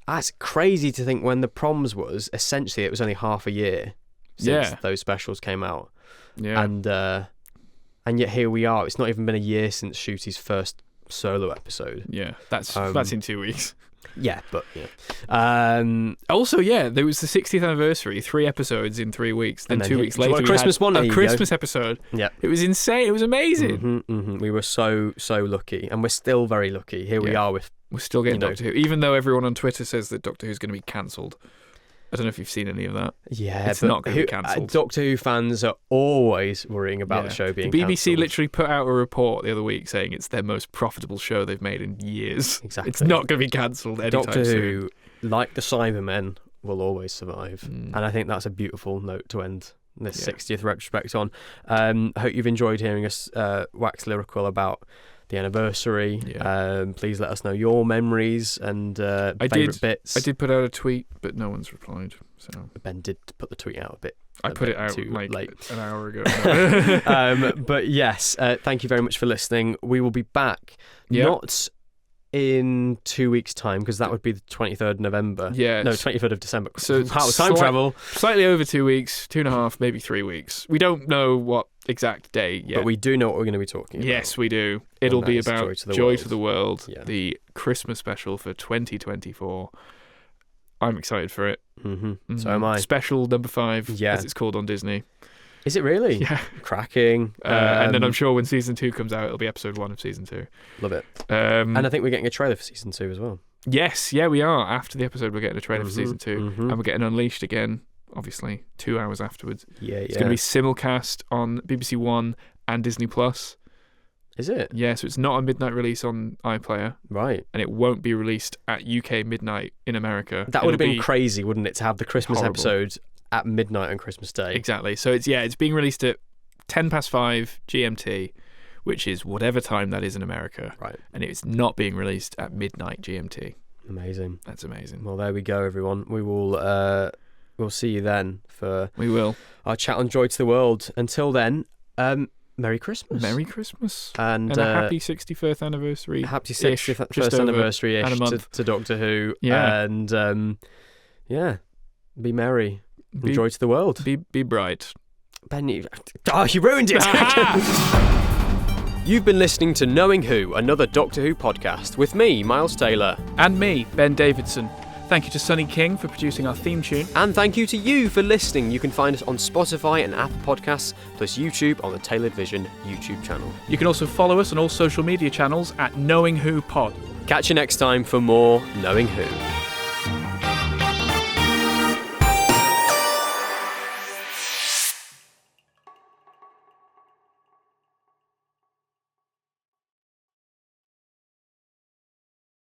That's crazy to think when the proms was, essentially, it was only half a year since those specials came out. Yeah. And yet here we are. It's not even been a year since Ncuti's first solo episode. Yeah, that's in 2 weeks. Yeah, but also, there was the 60th anniversary, 3 episodes in 3 weeks. Then 2 weeks later, a Christmas one. A Christmas episode. Yeah, it was insane. It was amazing. We were so lucky, and we're still very lucky. Here we are we're still getting Doctor Who, even though everyone on Twitter says that Doctor Who's going to be cancelled. I don't know if you've seen any of that. Yeah, it's not going to be cancelled. Doctor Who fans are always worrying about the show being cancelled. The BBC cancelled. literally put out a report the other week saying it's their most profitable show they've made in years. Exactly. It's not going to be cancelled anytime Doctor soon. Who, like the Cybermen, will always survive. And I think that's a beautiful note to end this 60th retrospect on. I hope you've enjoyed hearing us wax lyrical about the anniversary. Please let us know your memories and favourite bits. I did put out a tweet, but no one's replied. So Ben did put the tweet out a bit. I put it out too like late. an hour ago. But yes, thank you very much for listening. We will be back not in 2 weeks' time, because that would be the 23rd of November. Yeah. No, 23rd of December. So time travel. Slightly over 2 weeks, 2.5, maybe 3 weeks. We don't know what exact date yet. But we do know what we're going to be talking about. Yes, we do. It'll be about Joy to the World, Yeah. the Christmas special for 2024. I'm excited for it. Mm-hmm. So am I. Special number 5, as it's called on Disney. Is it really? Yeah. Cracking. And then I'm sure when season 2 comes out, it'll be episode 1 of season 2. Love it. And I think we're getting a trailer for season 2 as well. Yes, we are. After the episode, we're getting a trailer for season 2. And we're getting Unleashed again, obviously, 2 hours afterwards. It's going to be simulcast on BBC One and Disney Plus. Is it? Yeah, so it's not a midnight release on iPlayer. Right. And it won't be released at UK midnight in America. That would have been crazy, wouldn't it, to have the Christmas episode at midnight on Christmas Day? Exactly. So it's being released at 5:10 GMT, which is whatever time that is in America. Right. And it's not being released at midnight GMT. Amazing. That's amazing. Well, there we go, everyone. We will we'll see you then for our chat on Joy to the World. Until then, Merry Christmas. Merry Christmas. And a happy 61st anniversary. Happy 61st anniversary-ish to Doctor Who. Yeah. And be merry. Joy to the world. Be bright. Ben, you ruined it! You've been listening to Knowing Who, another Doctor Who podcast, with me, Miles Taylor. And me, Ben Davidson. Thank you to Sonny King for producing our theme tune. And thank you to you for listening. You can find us on Spotify and Apple Podcasts, plus YouTube on the Tailored Vision YouTube channel. You can also follow us on all social media channels at Knowing Who Pod. Catch you next time for more Knowing Who.